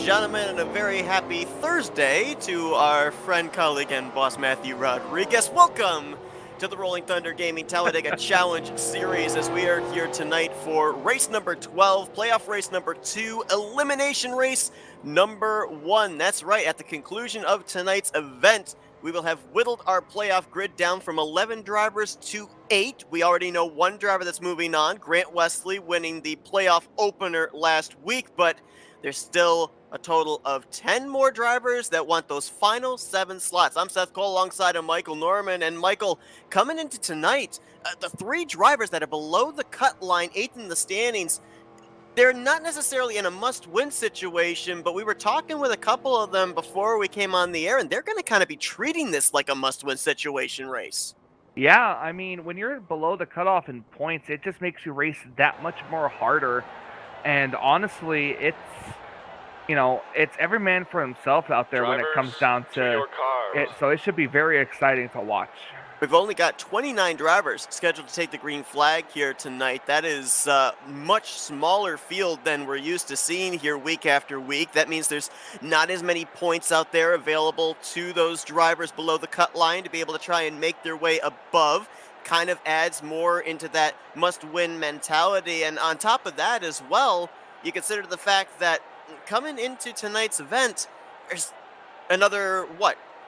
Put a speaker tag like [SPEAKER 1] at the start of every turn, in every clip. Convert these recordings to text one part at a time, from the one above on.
[SPEAKER 1] gentlemen, and a very happy Thursday to our friend, colleague, and boss Matthew Rodriguez. Welcome to the Rolling Thunder Gaming Talladega Challenge Series as we are here tonight for race number 12, playoff race number 2, elimination race number 1. That's right, at the conclusion of tonight's event, we will have whittled our playoff grid down from 11 drivers to 8. We already know one driver that's moving on, Grant Wesley, winning the playoff opener last week, but there's still a total of 10 more drivers that want those final 7 slots. I'm Seth Cole alongside of Michael Norman. And Michael, coming into tonight, the 3 drivers that are below the cut line, 8th in the standings, they're not necessarily in a must-win situation, but we were talking with a couple of them before we came on the air, and they're going to kind of be treating this like a must-win situation race.
[SPEAKER 2] Yeah, I mean, when you're below the cutoff in points, it just makes you race that much more harder. And honestly, it's every man for himself out there when it comes down to it. So it should be very exciting to watch.
[SPEAKER 1] We've only got 29 drivers scheduled to take the green flag here tonight. That is a much smaller field than we're used to seeing here week after week. That means there's not as many points out there available to those drivers below the cut line to be able to try and make their way above. Kind of adds more into that must-win mentality. And on top of that as well, you consider the fact that coming into tonight's event, there's another,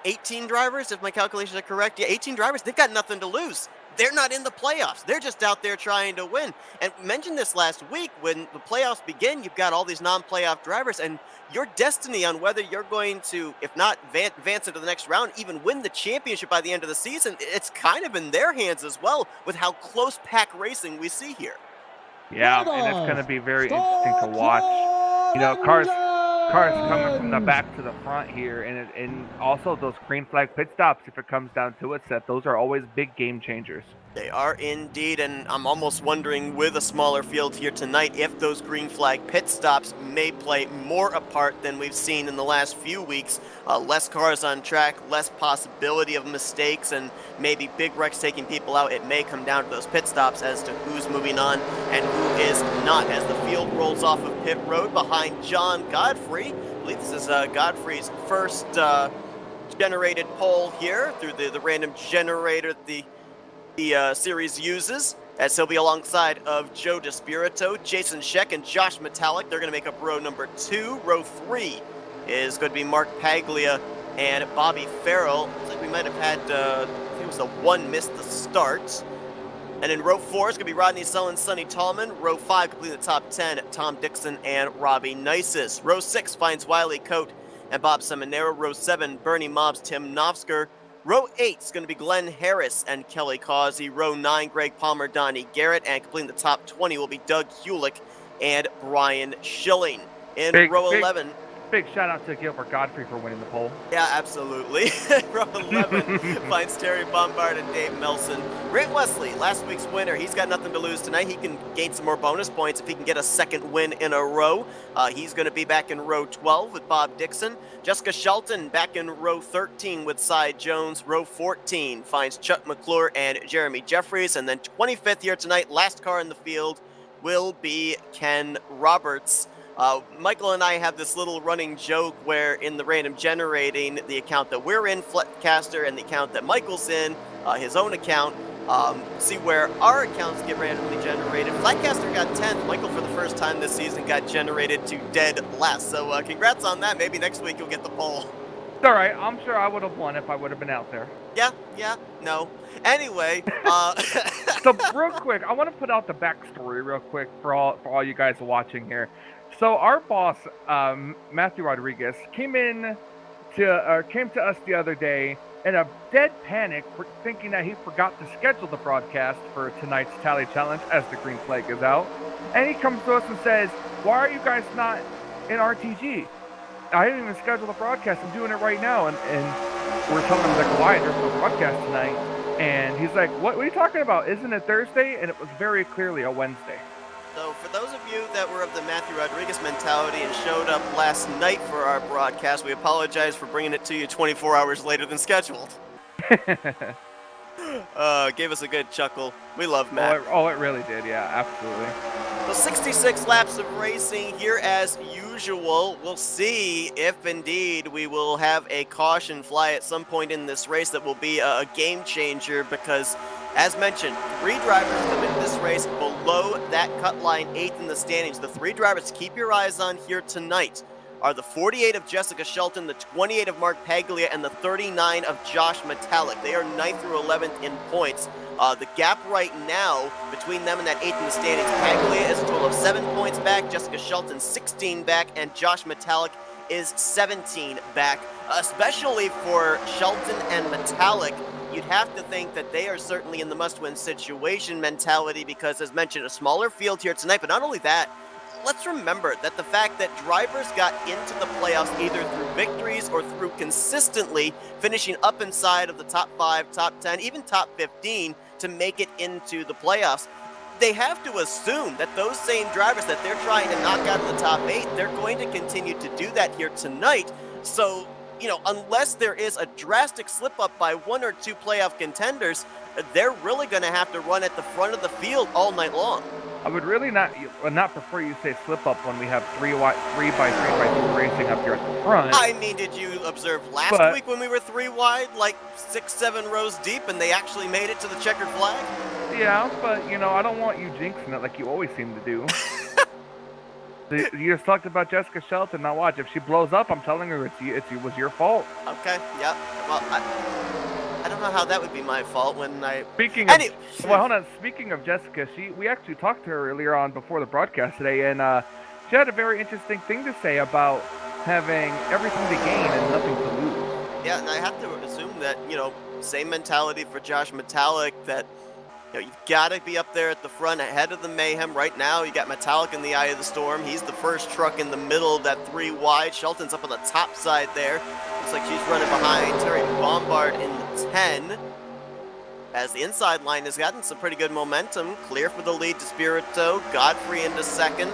[SPEAKER 1] 18 drivers, if my calculations are correct? Yeah, 18 drivers. They've got nothing to lose. They're not in the playoffs. They're just out there trying to win. And mentioned this last week, when the playoffs begin, you've got all these non-playoff drivers, and your destiny on whether you're going to, if not advance into the next round, even win the championship by the end of the season, it's kind of in their hands as well with how close pack racing we see here.
[SPEAKER 2] Yeah, and it's going to be very interesting to watch. You know, cars coming from the back to the front here, and also those green flag pit stops, if it comes down to it, Seth, those are always big game changers.
[SPEAKER 1] They are indeed, and I'm almost wondering with a smaller field here tonight if those green flag pit stops may play more a part than we've seen in the last few weeks. Less cars on track, less possibility of mistakes, and maybe big wrecks taking people out. It may come down to those pit stops as to who's moving on and who is not. As the field rolls off of pit road behind John Godfrey, I believe this is Godfrey's first generated pole here through the random generator the series uses, as he'll be alongside of Joe DeSpirito, Jason Scheck, and Josh Metallic. They're going to make up row number 2. Row 3 is going to be Mark Paglia and Bobby Farrell. Looks like we might have had, I think it was the one missed the start. And in row 4 is going to be Rodney Sullen, Sonny Tallman. Row 5 completing the top 10, Tom Dixon and Robbie Nices. Row 6 finds Wiley Coate and Bob Seminaro. Row 7, Bernie Mobbs, Tim Nofsker. Row 8 is going to be Glenn Harris and Kelly Causey. Row 9, Greg Palmer, Donnie Garrett. And completing the top 20 will be Doug Hewlick and Brian Schilling. In row 11...
[SPEAKER 2] Big shout out to Gilbert Godfrey for winning the pole.
[SPEAKER 1] Yeah, absolutely. Row 11 finds Terry Bombard and Dave Melson. Grant Wesley, last week's winner, he's got nothing to lose tonight. He can gain some more bonus points if he can get a second win in a row. He's going to be back in row 12 with Bob Dixon. Jessica Shelton back in row 13 with Cy Jones. Row 14 finds Chuck McClure and Jeremy Jeffries. And then 25th here tonight, last car in the field, will be Ken Roberts. Michael and I have this little running joke where in the random generating, the account that we're in, Flatcaster, and the account that Michael's in, his own account, see where our accounts get randomly generated. Flatcaster got 10th. Michael, for the first time this season, got generated to dead last. So congrats on that. Maybe next week you'll get the pole.
[SPEAKER 2] It's all right. I'm sure I would have won if I would have been out there.
[SPEAKER 1] Yeah, no. Anyway.
[SPEAKER 2] So real quick, I want to put out the backstory real quick for all you guys watching here. So our boss, Matthew Rodriguez, came to us the other day in a dead panic, thinking that he forgot to schedule the broadcast for tonight's Tally Challenge as the green flag is out. And he comes to us and says, "Why are you guys not in RTG? I didn't even schedule the broadcast. I'm doing it right now." And we're telling him, like, "Why? There's no broadcast tonight." And he's like, what are you talking about? Isn't it Thursday? And it was very clearly a Wednesday.
[SPEAKER 1] So for those of you that were of the Matthew Rodriguez mentality and showed up last night for our broadcast, we apologize for bringing it to you 24 hours later than scheduled. Gave us a good chuckle. We love Matt.
[SPEAKER 2] Oh, it really did. Yeah, absolutely.
[SPEAKER 1] So 66 laps of racing here as usual. We'll see if indeed we will have a caution fly at some point in this race that will be a game changer because, as mentioned, 3 drivers come into this race below that cut line, 8th in the standings. The 3 drivers to keep your eyes on here tonight are the 48 of Jessica Shelton, the 28 of Mark Paglia, and the 39 of Josh Metallic. They are 9th through 11th in points. The gap right now between them and that 8th in the standings, Paglia is a total of 7 points back, Jessica Shelton 16 back, and Josh Metallic is 17 back. Especially for Shelton and Metallic, you'd have to think that they are certainly in the must-win situation mentality because, as mentioned, a smaller field here tonight, but not only that, let's remember that the fact that drivers got into the playoffs either through victories or through consistently finishing up inside of the top 5, top 10, even top 15 to make it into the playoffs, they have to assume that those same drivers that they're trying to knock out in the top 8, they're going to continue to do that here tonight. So, unless there is a drastic slip-up by 1 or 2 playoff contenders, they're really going to have to run at the front of the field all night long.
[SPEAKER 2] I would really not prefer you say slip up when we have 3 by 3 by 2 racing up here at the front.
[SPEAKER 1] I mean, did you observe last week when we were 3 wide, like 6-7 rows deep, and they actually made it to the checkered flag?
[SPEAKER 2] Yeah, but I don't want you jinxing it like you always seem to do. You just talked about Jessica Shelton. Now watch, if she blows up, I'm telling her it was your fault.
[SPEAKER 1] Okay, yeah. Well, I don't know how that would be my fault when I...
[SPEAKER 2] Hold on. Speaking of Jessica, we actually talked to her earlier on before the broadcast today, and she had a very interesting thing to say about having everything to gain and nothing to lose.
[SPEAKER 1] Yeah, and I have to assume that, same mentality for Josh Metallic, that you've got to be up there at the front ahead of the mayhem. Right now, you got Metallic in the eye of the storm. He's the first truck in the middle of that 3 wide. Shelton's up on the top side there. Looks like she's running behind Terry Bombard in the 10. As the inside line has gotten some pretty good momentum. Clear for the lead to Spirito. Godfrey into second.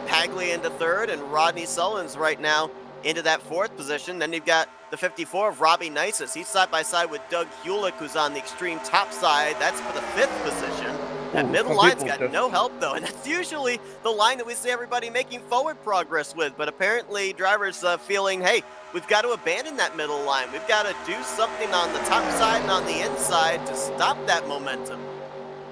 [SPEAKER 1] Paglia into third. And Rodney Sullins right now into that 4th position. Then you've got the 54 of Robbie Nisus. He's side by side with Doug Hulick, who's on the extreme top side. That's for the 5th position. That middle line's got no help, though, and that's usually the line that we see everybody making forward progress with. But apparently drivers feeling, hey, we've got to abandon that middle line. We've got to do something on the top side and on the inside to stop that momentum.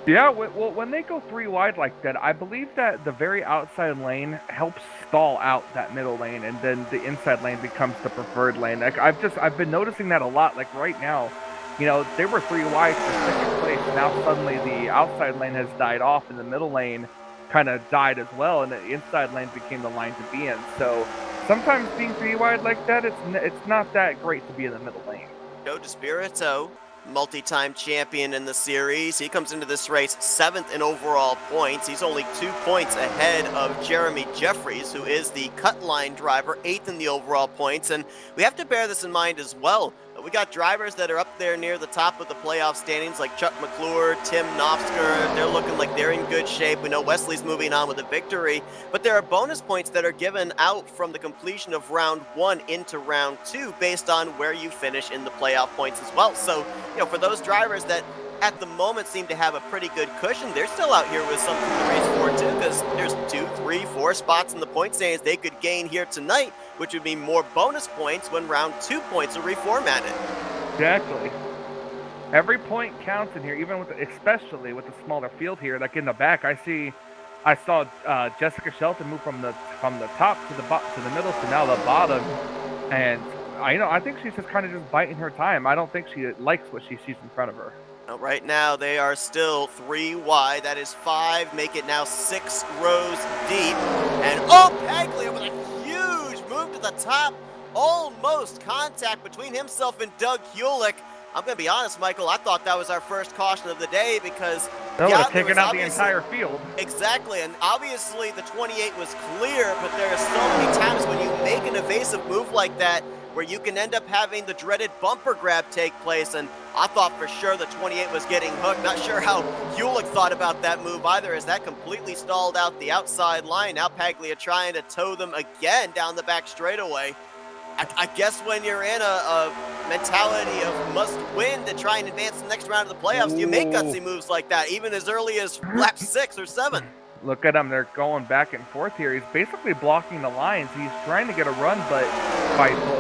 [SPEAKER 2] Yeah, well, when they go 3 wide like that, I believe that the very outside lane helps stall out that middle lane, and then the inside lane becomes the preferred lane. Like I've been noticing that a lot. Like right now, they were 3 wide for second place. Now suddenly the outside lane has died off, and the middle lane kind of died as well, and the inside lane became the line to be in. So sometimes being 3 wide like that, it's not that great to be in the middle lane.
[SPEAKER 1] Joe DeSpirito, multi-time champion in the series. He comes into this race 7th in overall points. He's only 2 points ahead of Jeremy Jeffries, who is the cut line driver, 8th in the overall points. And we have to bear this in mind as well. We got drivers that are up there near the top of the playoff standings, like Chuck McClure, Tim Knopfsker. They're looking like they're in good shape. We know Wesley's moving on with a victory, but there are bonus points that are given out from the completion of round 1 into round 2 based on where you finish in the playoff points as well. So, for those drivers that at the moment seem to have a pretty good cushion, they're still out here with something to race for too, because there's 2, 3, 4 spots in the point standings they could gain here tonight, which would be more bonus points when round 2 points are reformatted.
[SPEAKER 2] Exactly. Every point counts in here, even especially with the smaller field here. Like in the back, I saw Jessica Shelton move from the top to the middle to now the bottom, and I think she's just kind of just biting her time. I don't think she likes what she sees in front of her.
[SPEAKER 1] Right now, they are still 3 wide. That is 5. Make it now 6 rows deep. And Paglia with a huge move to the top. Almost contact between himself and Doug Hulick. I'm going to be honest, Michael, I thought that was our first caution of the day because...
[SPEAKER 2] That would have taken out the entire field.
[SPEAKER 1] Exactly, and obviously the 28 was clear, but there are so many times when you make an evasive move like that where you can end up having the dreaded bumper grab take place, and I thought for sure the 28 was getting hooked. Not sure how Hulick thought about that move either, as that completely stalled out the outside line. Now Paglia trying to tow them again down the back straightaway. I guess when you're in a mentality of must win to try and advance the next round of the playoffs, you make gutsy moves like that, even as early as lap 6 or 7.
[SPEAKER 2] Look at him. They're going back and forth here. He's basically blocking the lines. He's trying to get a run, but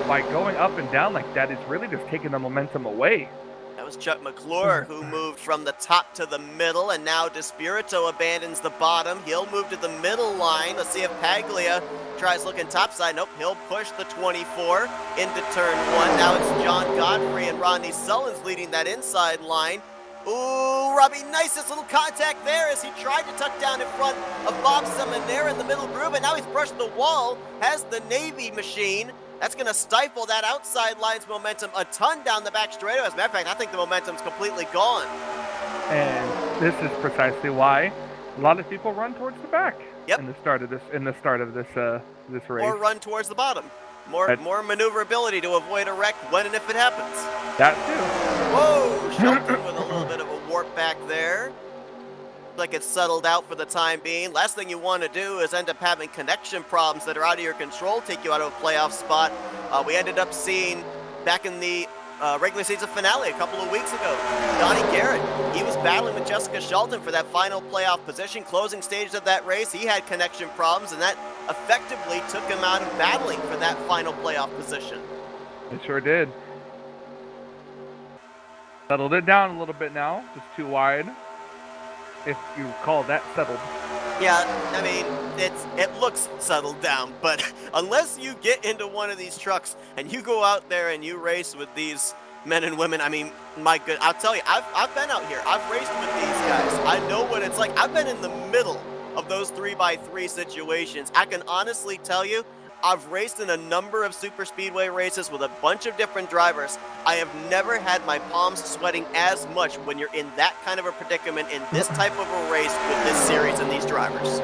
[SPEAKER 2] by going up and down like that, it's really just taking the momentum away.
[SPEAKER 1] That was Chuck McClure who moved from the top to the middle, and now DeSpirito abandons the bottom. He'll move to the middle line. Let's see if Paglia tries looking topside. Nope, he'll push the 24 into turn 1. Now it's John Godfrey and Rodney Sullins leading that inside line. Ooh, Robbie, nice little contact there as he tried to tuck down in front of Bob Seminara in the middle groove, and now he's brushed the wall, has the Navy machine. That's going to stifle that outside line's momentum a ton down the back straightaway. As a matter of fact, I think the momentum's completely gone.
[SPEAKER 2] And this is precisely why a lot of people run towards the back.
[SPEAKER 1] Yep.
[SPEAKER 2] In the start of this race.
[SPEAKER 1] Or run towards the bottom. More maneuverability to avoid a wreck when and if it happens.
[SPEAKER 2] That too.
[SPEAKER 1] Whoa, Shelton with a little bit of a warp back there. Like it's settled out for the time being. Last thing you want to do is end up having connection problems that are out of your control, take you out of a playoff spot. We ended up seeing back in the regular season finale a couple of weeks ago, Donnie Garrett, he was battling with Jessica Shelton for that final playoff position, closing stages of that race. He had connection problems, and that effectively took him out of battling for that final playoff position.
[SPEAKER 2] It sure did. Settled it down a little bit now, just too wide, if you call that settled.
[SPEAKER 1] Yeah, I mean, it looks settled down, but unless you get into one of these trucks and you go out there and you race with these men and women, I mean, I'll tell you, I've been out here. I've raced with these guys. I know what it's like. I've been in the middle of those 3x3 situations. I can honestly tell you, I've raced in a number of super speedway races with a bunch of different drivers. I have never had my palms sweating as much when you're in that kind of a predicament in this type of a race with this series and these drivers.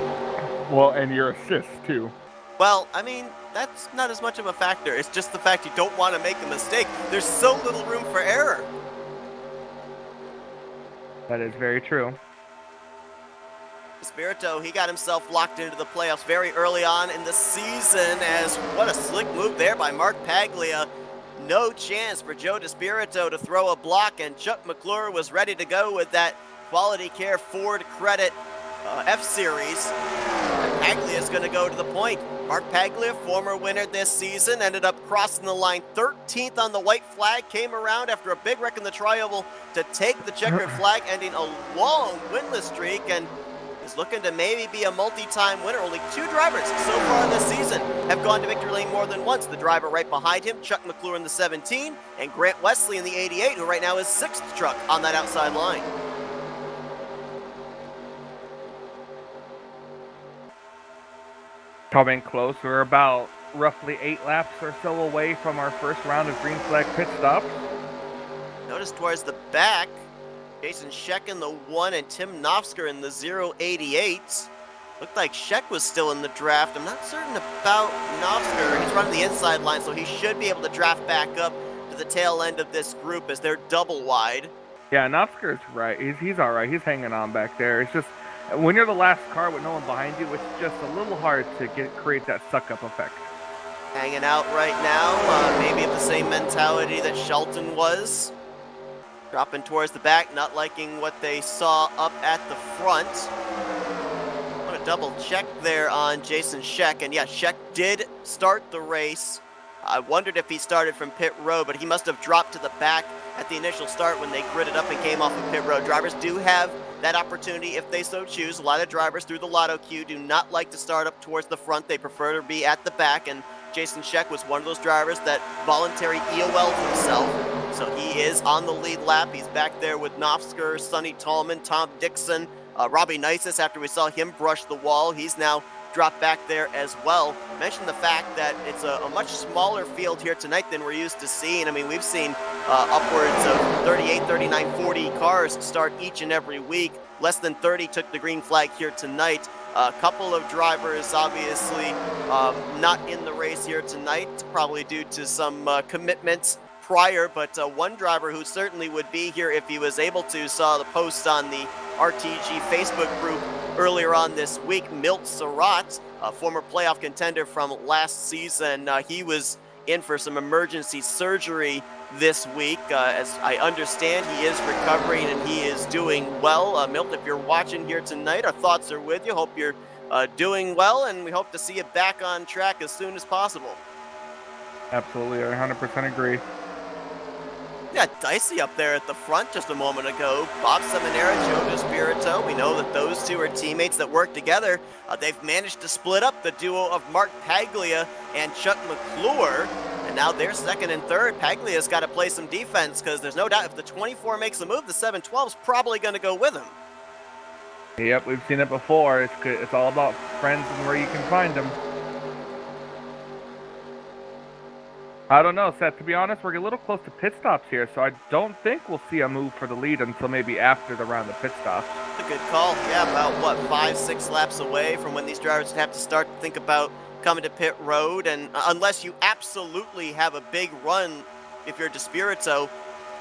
[SPEAKER 2] Well, and your assists too.
[SPEAKER 1] Well, I mean, that's not as much of a factor. It's just the fact you don't want to make a mistake. There's so little room for error.
[SPEAKER 2] That is very true.
[SPEAKER 1] Spirito, he got himself locked into the playoffs very early on in the season, as what a slick move there by Mark Paglia. No chance for Joe DeSpirito to throw a block, and Chuck McClure was ready to go with that Quality Care Ford Credit F-Series. Paglia is going to go to the point. Mark Paglia, former winner this season, ended up crossing the line 13th on the white flag, came around after a big wreck in the tri-oval to take the checkered flag, ending a long winless streak, and is looking to maybe be a multi-time winner. Only 2 drivers so far this season have gone to victory lane more than once. The driver right behind him, Chuck McClure in the 17, and Grant Wesley in the 88, who right now is 6th truck on that outside line.
[SPEAKER 2] Coming close, we're about roughly 8 laps or so away from our first round of green flag pit stops.
[SPEAKER 1] Notice towards the back, Jason Scheck in the 1 and Tim Nofsker in the 088. Looked like Scheck was still in the draft. I'm not certain about Nofsker. He's running the inside line, so he should be able to draft back up to the tail end of this group as they're double wide.
[SPEAKER 2] Yeah, Nofsker's right. He's all right. He's hanging on back there. It's just when you're the last car with no one behind you, it's just a little hard to create that suck-up effect.
[SPEAKER 1] Hanging out right now, maybe of the same mentality that Shelton was. Dropping towards the back, not liking what they saw up at the front. I want to double check there on Jason Scheck, and yeah, Scheck did start the race. I wondered if he started from pit road, but he must have dropped to the back at the initial start when they gridded up and came off of pit road. Drivers do have that opportunity if they so choose. A lot of drivers through the lotto queue do not like to start up towards the front. They prefer to be at the back, and Jason Scheck was one of those drivers that voluntary EOL'd himself. So he is on the lead lap. He's back there with Nofsker, Sonny Tallman, Tom Dixon, Robbie Nisus after we saw him brush the wall. He's now dropped back there as well. Mentioned the fact that it's a much smaller field here tonight than we're used to seeing. I mean, we've seen upwards of 38, 39, 40 cars start each and every week. Less than 30 took the green flag here tonight. A couple of drivers obviously not in the race here tonight, probably due to some commitments prior, but one driver who certainly would be here if he was able to saw the post on the RTG Facebook group earlier on this week. Milt Surratt, a former playoff contender from last season, he was in for some emergency surgery this week. As I understand, he is recovering and he is doing well. Milt, if you're watching here tonight, our thoughts are with you. Hope you're doing well, and we hope to see you back on track as soon as possible.
[SPEAKER 2] Absolutely, I 100% agree.
[SPEAKER 1] Yeah, Dicey up there at the front just a moment ago. Bob Seminara, Joe DeSpirito. We know that those two are teammates that work together. They've managed to split up the duo of Mark Paglia and Chuck McClure. And now they're second and third. Paglia's got to play some defense because there's no doubt if the 24 makes a move, the 712's probably going to go with him.
[SPEAKER 2] Yep, we've seen it before. It's all about friends and where you can find them. I don't know, Seth. To be honest, we're a little close to pit stops here, so I don't think we'll see a move for the lead until maybe after the round of pit stops.
[SPEAKER 1] That's a good call. Yeah, about, what, 5-6 laps away from when these drivers have to start to think about coming to pit road. And unless you absolutely have a big run, if you're DeSpirito,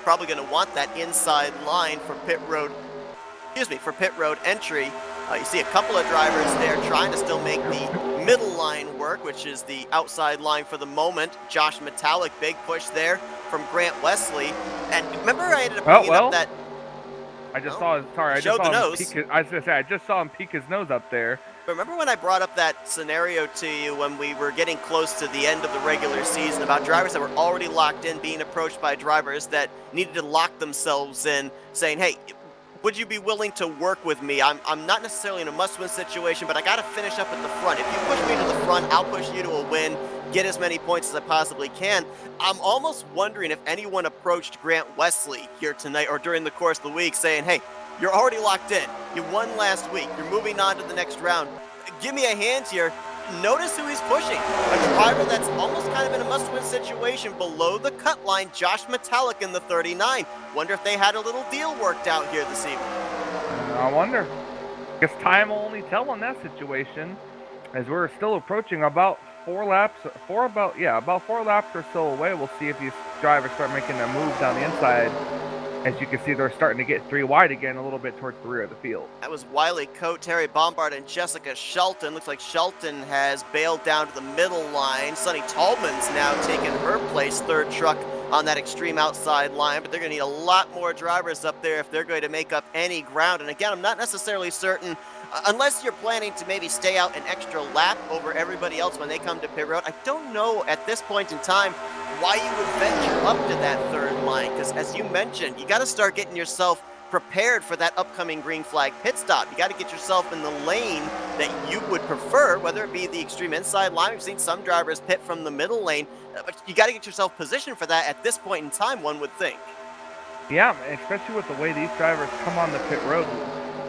[SPEAKER 1] probably going to want that inside line for pit road, for pit road entry. You see a couple of drivers there trying to still make the middle line work, which is the outside line for the moment. Josh Metallic, big push there from Grant Wesley. And remember I ended up bringing up that...
[SPEAKER 2] I just saw his, sorry, I just saw him peek his nose up there.
[SPEAKER 1] Remember when I brought up that scenario to you when we were getting close to the end of the regular season about drivers that were already locked in being approached by drivers that needed to lock themselves in, saying, hey, would you be willing to work with me? I'm not necessarily in a must-win situation, but I got to finish up at the front. If you push me to the front, I'll push you to a win, get as many points as I possibly can. I'm almost wondering if anyone approached Grant Wesley here tonight or during the course of the week saying, hey, you're already locked in. You won last week. You're moving on to the next round. Give me a hand here. Notice who he's pushing. A driver that's almost kind of in a must-win situation below the cut line, Josh Metallic in the 39. Wonder if they had a little deal worked out here this evening.
[SPEAKER 2] I wonder. I guess time will only tell on that situation, as we're still approaching about 4 laps or so away. We'll see if these drivers start making a move down the inside. As you can see, they're starting to get 3 wide again, a little bit towards the rear of the field.
[SPEAKER 1] That was Wiley Coate, Terry Bombard, and Jessica Shelton. Looks like Shelton has bailed down to the middle line. Sonny Tallman's now taken her place, third truck on that extreme outside line, but they're going to need a lot more drivers up there if they're going to make up any ground. And again, I'm not necessarily certain, unless you're planning to maybe stay out an extra lap over everybody else when they come to pit road. I don't know at this point in time why you would venture up to that third line, because as you mentioned, you got to start getting yourself prepared for that upcoming green flag pit stop. You got to get yourself in the lane that you would prefer, whether it be the extreme inside line. We've seen some drivers pit from the middle lane, but you got to get yourself positioned for that at this point in time, one would think.
[SPEAKER 2] Yeah, especially with the way these drivers come on the pit road.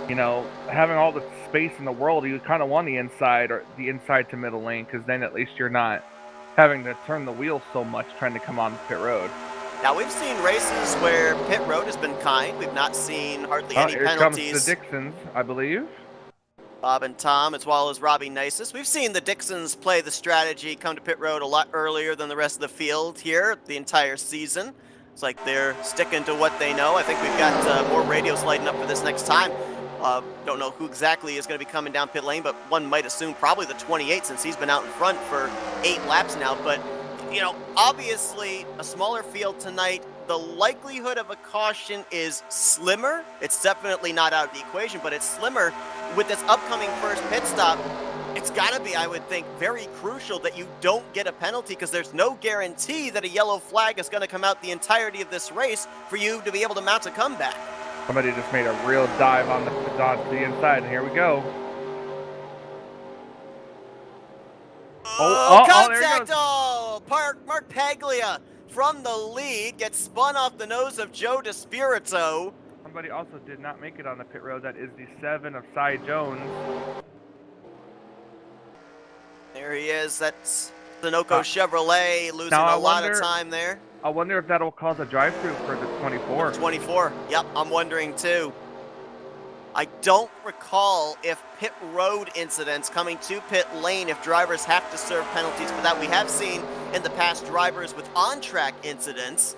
[SPEAKER 2] You know, having all the space in the world, you kind of want the inside or the inside to middle lane, because then at least you're not having to turn the wheel so much trying to come on the pit road.
[SPEAKER 1] Now, we've seen races where pit road has been kind. We've not seen hardly any penalties.
[SPEAKER 2] Here comes the Dixons, I believe.
[SPEAKER 1] Bob and Tom, as well as Robbie Nisus. We've seen the Dixons play the strategy, come to pit road a lot earlier than the rest of the field here the entire season. It's like they're sticking to what they know. I think we've got more radios lighting up for this next time. Don't know who exactly is going to be coming down pit lane, but one might assume probably the 28 since he's been out in front for 8 laps now. But, you know, obviously a smaller field tonight. The likelihood of a caution is slimmer. It's definitely not out of the equation, but it's slimmer. With this upcoming first pit stop, it's got to be, I would think, very crucial that you don't get a penalty, because there's no guarantee that a yellow flag is going to come out the entirety of this race for you to be able to mount a comeback.
[SPEAKER 2] Somebody just made a real dive on the inside, and here we go.
[SPEAKER 1] Contact! Mark Paglia from the lead gets spun off the nose of Joe DeSpirito.
[SPEAKER 2] Somebody also did not make it on the pit road. That is the 7 of Cy Jones.
[SPEAKER 1] There he is. That's Sunoco Chevrolet losing a lot of time there.
[SPEAKER 2] I wonder if that'll cause a drive-through for the 24.
[SPEAKER 1] 24. Yep, I'm wondering too. I don't recall if pit road incidents coming to pit lane, if drivers have to serve penalties for that. We have seen in the past drivers with on-track incidents,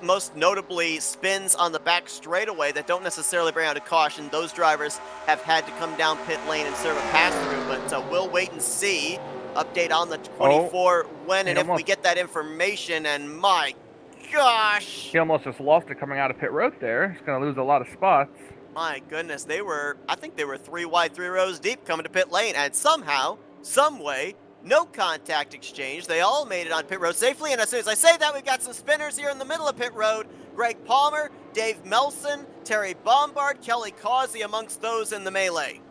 [SPEAKER 1] most notably spins on the back straightaway that don't necessarily bring out a caution. Those drivers have had to come down pit lane and serve a pass-through, but we'll wait and see. Update on the 24 when and if we get that information, and my gosh!
[SPEAKER 2] He almost just lost it coming out of pit road there. He's going to lose a lot of spots.
[SPEAKER 1] My goodness, I think they were 3 wide, 3 rows deep coming to pit lane, and somehow, some way, no contact exchange. They all made it on pit road safely, and as soon as I say that, we've got some spinners here in the middle of pit road. Greg Palmer, Dave Melson, Terry Bombard, Kelly Causey amongst those in the melee.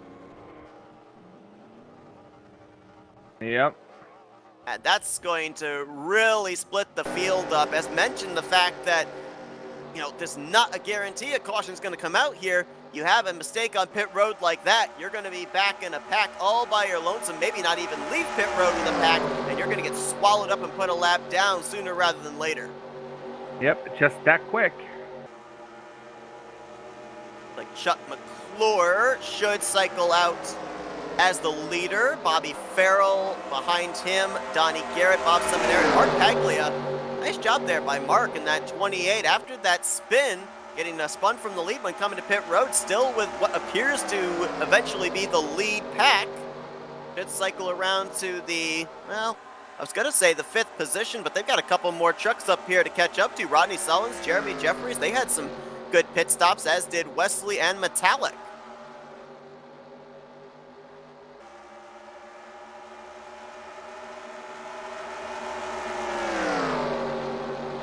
[SPEAKER 2] Yep.
[SPEAKER 1] And that's going to really split the field up. As mentioned, the fact that, you know, there's not a guarantee a caution's going to come out here. You have a mistake on pit road like that, you're going to be back in a pack all by your lonesome, maybe not even leave pit road with a pack, and you're going to get swallowed up and put a lap down sooner rather than later.
[SPEAKER 2] Yep, just that quick.
[SPEAKER 1] Like Chuck McClure should cycle out as the leader. Bobby Farrell behind him, Donnie Garrett, Bob Seminary, Mark Paglia. Nice job there by Mark in that 28. After that spin, getting spun from the lead when coming to pit road, still with what appears to eventually be the lead pack. Should cycle around to the, well, I was going to say the 5th position, but they've got a couple more trucks up here to catch up to. Rodney Sullins, Jeremy Jeffries, they had some good pit stops, as did Wesley and Metallic.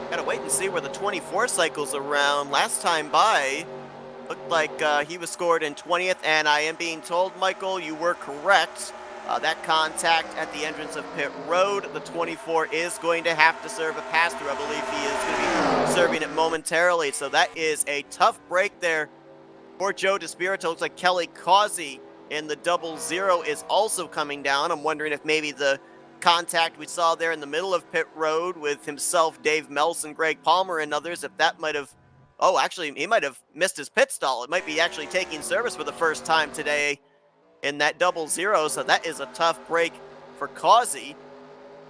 [SPEAKER 1] Gotta wait and see where the 24 cycles around. Last time by, looked like he was scored in 20th, and I am being told, Michael, you were correct. That contact at the entrance of pit road, the 24 is going to have to serve a pass-through. I believe he is going to be serving it momentarily, so that is a tough break there for Joe DeSpirito. Looks like Kelly Causey in the 00 is also coming down. I'm wondering if maybe the contact we saw there in the middle of pit road with himself, Dave Melson, Greg Palmer, and others, if that might have, oh, actually, he might have missed his pit stall. It might be actually taking service for the first time today in that 00, so that is a tough break for Causey.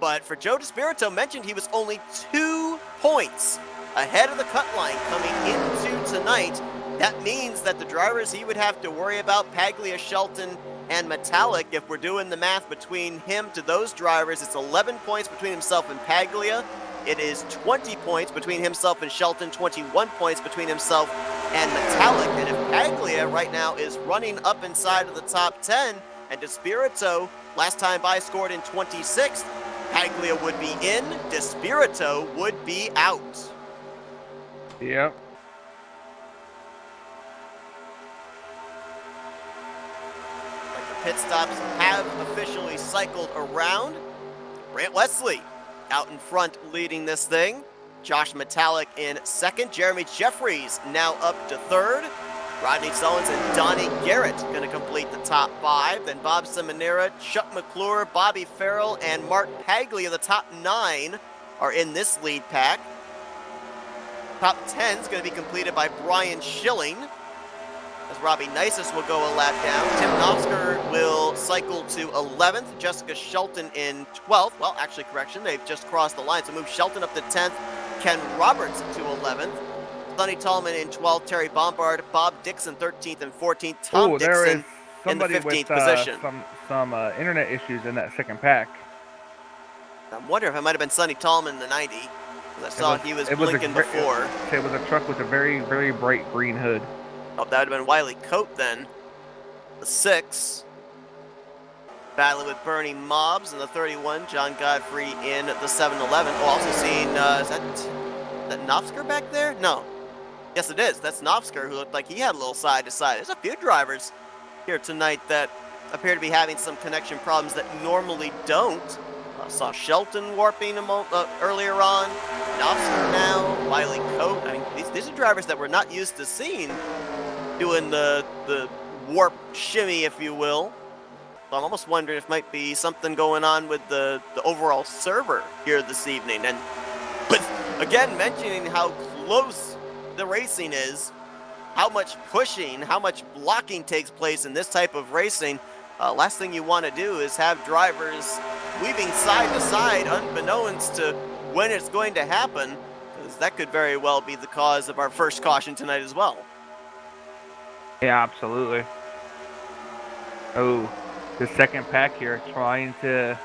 [SPEAKER 1] But for Joe DeSpirito, mentioned he was only 2 points ahead of the cut line coming into tonight. That means that the drivers he would have to worry about, Paglia, Shelton, and Metallic, if we're doing the math between him to those drivers, it's 11 points between himself and Paglia. It is 20 points between himself and Shelton, 21 points between himself and Metallic. And if Paglia right now is running up inside of the top 10, and DeSpirito, last time by, scored in 26th, Paglia would be in, DeSpirito would be out.
[SPEAKER 2] Yep.
[SPEAKER 1] Pit stops have officially cycled around. Grant Wesley out in front leading this thing. Josh Metallic in 2nd. Jeremy Jeffries now up to 3rd. Rodney Sullins and Donnie Garrett going to complete the top 5. Then Bob Seminara, Chuck McClure, Bobby Farrell, and Mark Paglia, the top 9, are in this lead pack. Top 10 is going to be completed by Brian Schilling, as Robbie Nisus will go a lap down. Tim Knopfsker will cycle to 11th. Jessica Shelton in 12th. Well, actually, correction, they've just crossed the line, so move Shelton up to 10th. Ken Roberts to 11th. Sonny Tallman in 12th. Terry Bombard, Bob Dixon 13th and 14th. Tom Dixon in the 15th position.
[SPEAKER 2] Some internet issues in that second pack.
[SPEAKER 1] I wonder if it might have been Sonny Tallman in the 90. I saw he was blinking before.
[SPEAKER 2] It was a truck with a very, very bright green hood.
[SPEAKER 1] Oh, that would have been Wiley Coate then. The 6. Battling with Bernie Mobbs in the 31. John Godfrey in the 7-11. Oh, also seen, is that Knopfsker back there? No. Yes, it is. That's Knopfsker, who looked like he had a little side to side. There's a few drivers here tonight that appear to be having some connection problems that normally don't. Saw Shelton warping earlier on. Knopfsker now. Wiley Coate. I mean, these are drivers that we're not used to seeing doing the warp shimmy, if you will. So I'm almost wondering if might be something going on with the overall server here this evening. And with, again, mentioning how close the racing is, how much pushing, how much blocking takes place in this type of racing, last thing you want to do is have drivers weaving side to side unbeknownst to when it's going to happen, because that could very well be the cause of our first caution tonight as well.
[SPEAKER 2] Yeah, absolutely. Oh, the second pack here trying to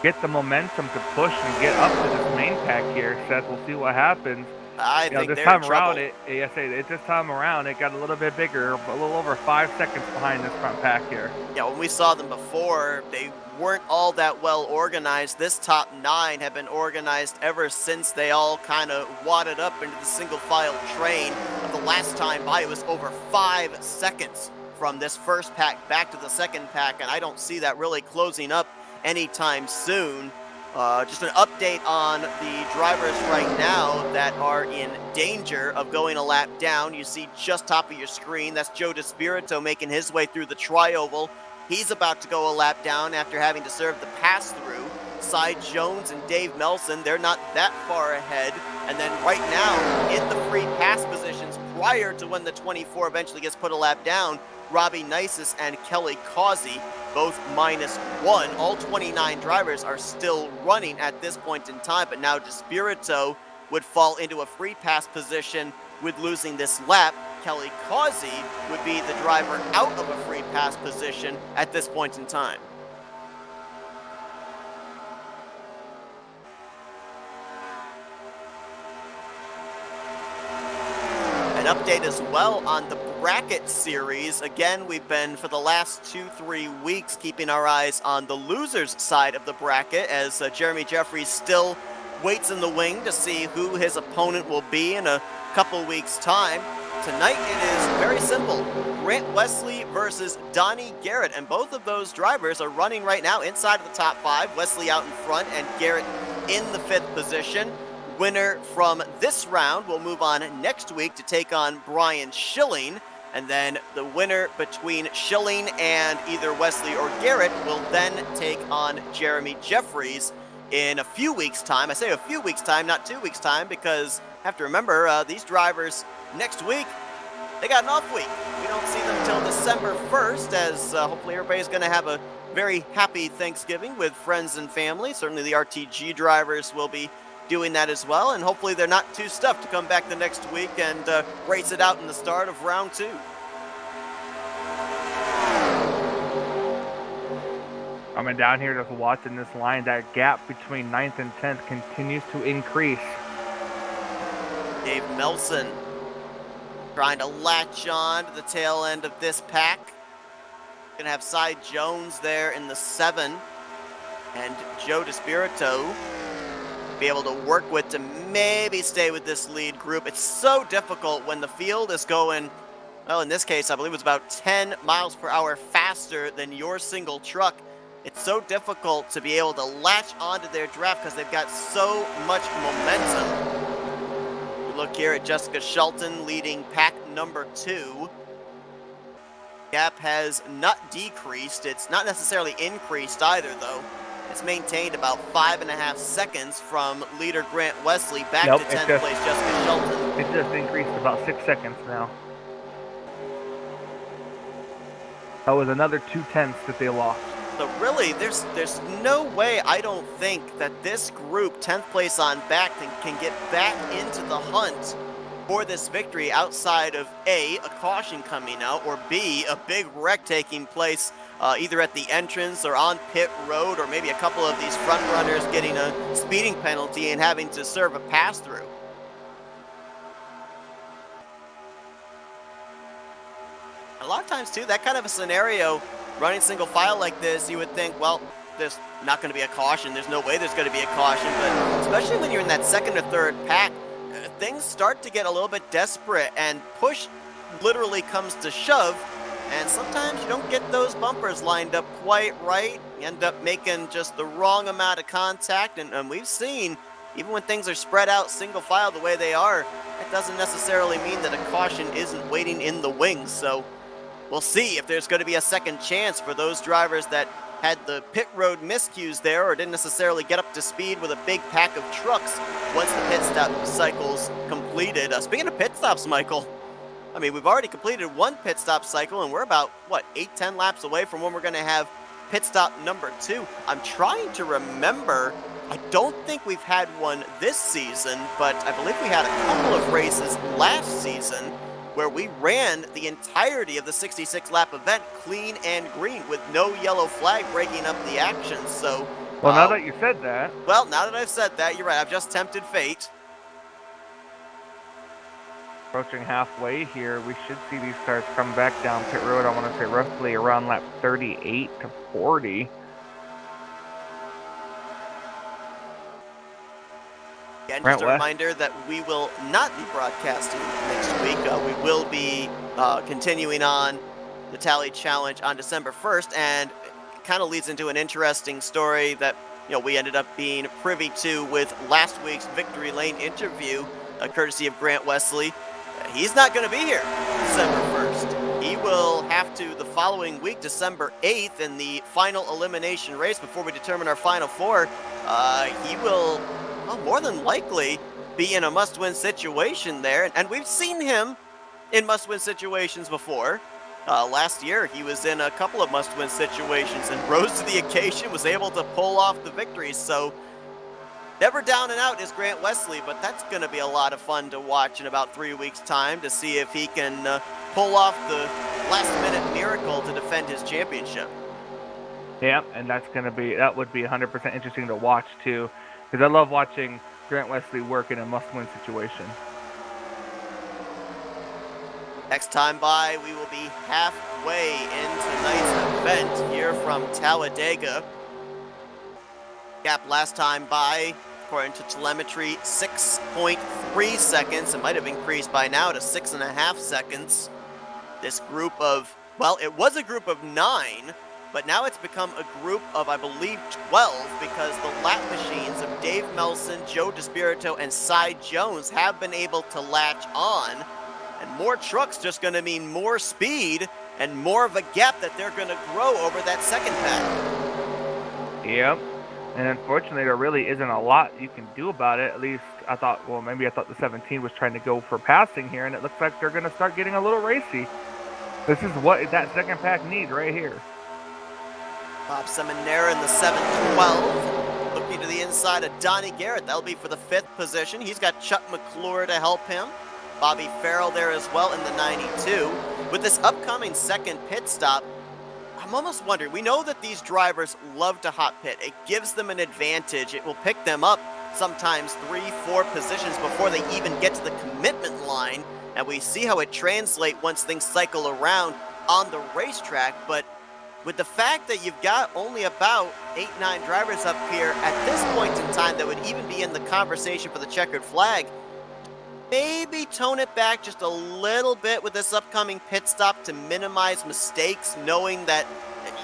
[SPEAKER 2] get the momentum to push and get up to this main pack here, Seth. We'll see what happens.
[SPEAKER 1] I think
[SPEAKER 2] This
[SPEAKER 1] they're in
[SPEAKER 2] time
[SPEAKER 1] trouble.
[SPEAKER 2] around, this time around, it got a little bit bigger, a little over 5 seconds behind this front pack here.
[SPEAKER 1] Yeah, when we saw them before, they weren't all that well organized. This top 9 have been organized ever since they all kind of wadded up into the single file train. The last time by, it was over 5 seconds from this first pack back to the second pack, and I don't see that really closing up anytime soon. Just an update on the drivers right now that are in danger of going a lap down. You see just top of your screen, that's Joe DeSpirito making his way through the tri-oval. He's about to go a lap down after having to serve the pass-through. Cy Jones and Dave Melson, they're not that far ahead. And then right now, in the free pass positions prior to when the 24 eventually gets put a lap down, Robbie Nisus and Kelly Causey, both -1. All 29 drivers are still running at this point in time, but now DeSpirito would fall into a free pass position with losing this lap. Kelly Causey would be the driver out of a free pass position at this point in time. An update as well on the bracket series. Again, we've been for the last 2-3 weeks keeping our eyes on the losers side of the bracket as Jeremy Jeffries still waits in the wing to see who his opponent will be in a couple weeks' time. Tonight it is very simple. Grant Wesley versus Donnie Garrett, and both of those drivers are running right now inside of the top 5. Wesley out in front and Garrett in the 5th position. Winner from this round will move on next week to take on Brian Schilling, and then the winner between Schilling and either Wesley or Garrett will then take on Jeremy Jeffries in a few weeks' time. I say a few weeks' time, not 2 weeks' time, because you have to remember these drivers next week, they got an off week. We don't see them until December 1st, as hopefully everybody's going to have a very happy Thanksgiving with friends and family. Certainly the RTG drivers will be doing that as well, and hopefully they're not too stuffed to come back the next week and race it out in the start of round 2.
[SPEAKER 2] Coming down here, just watching this line, that gap between 9th and 10th continues to increase.
[SPEAKER 1] Dave Melson trying to latch on to the tail end of this pack. Gonna have Cy Jones there in the 7, and Joe DeSpirito be able to work with to maybe stay with this lead group. It's so difficult when the field is going, well, in this case, I believe it's about 10 miles per hour faster than your single truck. It's so difficult to be able to latch onto their draft because they've got so much momentum. Look here at Jessica Shelton leading pack number 2. Gap has not decreased. It's not necessarily increased either, though. It's maintained about 5.5 seconds from leader Grant Wesley back to 10th place Jessica Shelton.
[SPEAKER 2] It just increased about 6 seconds now. That was another 2/10 that they lost.
[SPEAKER 1] So really, there's no way, I don't think, that this group, 10th place on back, can get back into the hunt for this victory outside of A, a caution coming out, or B, a big wreck taking place either at the entrance or on pit road, or maybe a couple of these front runners getting a speeding penalty and having to serve a pass-through. A lot of times, too, that kind of a scenario, running single file like this, you would think, well, there's not going to be a caution. There's no way there's going to be a caution. But especially when you're in that second or third pack, things start to get a little bit desperate, and push literally comes to shove. And sometimes you don't get those bumpers lined up quite right. You end up making just the wrong amount of contact. And we've seen, even when things are spread out single file the way they are, it doesn't necessarily mean that a caution isn't waiting in the wings. So we'll see if there's going to be a second chance for those drivers that had the pit road miscues there or didn't necessarily get up to speed with a big pack of trucks once the pit stop cycle's completed. Speaking of pit stops, Michael, I mean, we've already completed one pit stop cycle, and we're about, what, 8-10 laps away from when we're going to have pit stop number 2. I'm trying to remember. I don't think we've had one this season, but I believe we had a couple of races last season where we ran the entirety of the 66-lap event clean and green with no yellow flag breaking up the action. So
[SPEAKER 2] Well, now that you said that.
[SPEAKER 1] Well, now that I've said that, you're right. I've just tempted fate.
[SPEAKER 2] Approaching halfway here, we should see these cars come back down pit road. I want to say roughly around lap 38 to 40.
[SPEAKER 1] And just a reminder that we will not be broadcasting next week. We will be continuing on the Tally Challenge on December 1st, and it kind of leads into an interesting story that we ended up being privy to with last week's Victory Lane interview, courtesy of Grant Wesley. He's not going to be here December 1st. He will have to the following week, December 8th, in the final elimination race before we determine our final four. He will, well, more than likely be in a must-win situation there. And we've seen him in must-win situations before. Last year, he was in a couple of must-win situations and rose to the occasion, was able to pull off the victories. So never down and out is Grant Wesley, but that's going to be a lot of fun to watch in about 3 weeks' time to see if he can pull off the last-minute miracle to defend his championship.
[SPEAKER 2] Yeah, and that would be 100% interesting to watch too, because I love watching Grant Wesley work in a must-win situation.
[SPEAKER 1] Next time by, we will be halfway in tonight's event here from Talladega. Gap last time by, according to telemetry, 6.3 seconds. It might have increased by now to 6.5 seconds. This group of, well, it was a group of 9, but now it's become a group of, I believe, 12, because the lap machines of Dave Melson, Joe DeSpirito, and Cy Jones have been able to latch on. And more trucks just going to mean more speed and more of a gap that they're going to grow over that second pack.
[SPEAKER 2] Yep. And unfortunately, there really isn't a lot you can do about it. At least I thought, well, maybe I thought the 17 was trying to go for passing here, and it looks like they're going to start getting a little racy. This is what that second pack needs right here.
[SPEAKER 1] Bob Seminara in the 712. Looking to the inside of Donnie Garrett. That'll be for the 5th position. He's got Chuck McClure to help him. Bobby Farrell there as well in the 92. With this upcoming second pit stop, I'm almost wondering, we know that these drivers love to hot pit. It gives them an advantage. It will pick them up sometimes 3-4 positions before they even get to the commitment line. And we see how it translates once things cycle around on the racetrack. But with the fact that you've got only about 8-9 drivers up here at this point in time that would even be in the conversation for the checkered flag, maybe tone it back just a little bit with this upcoming pit stop to minimize mistakes, knowing that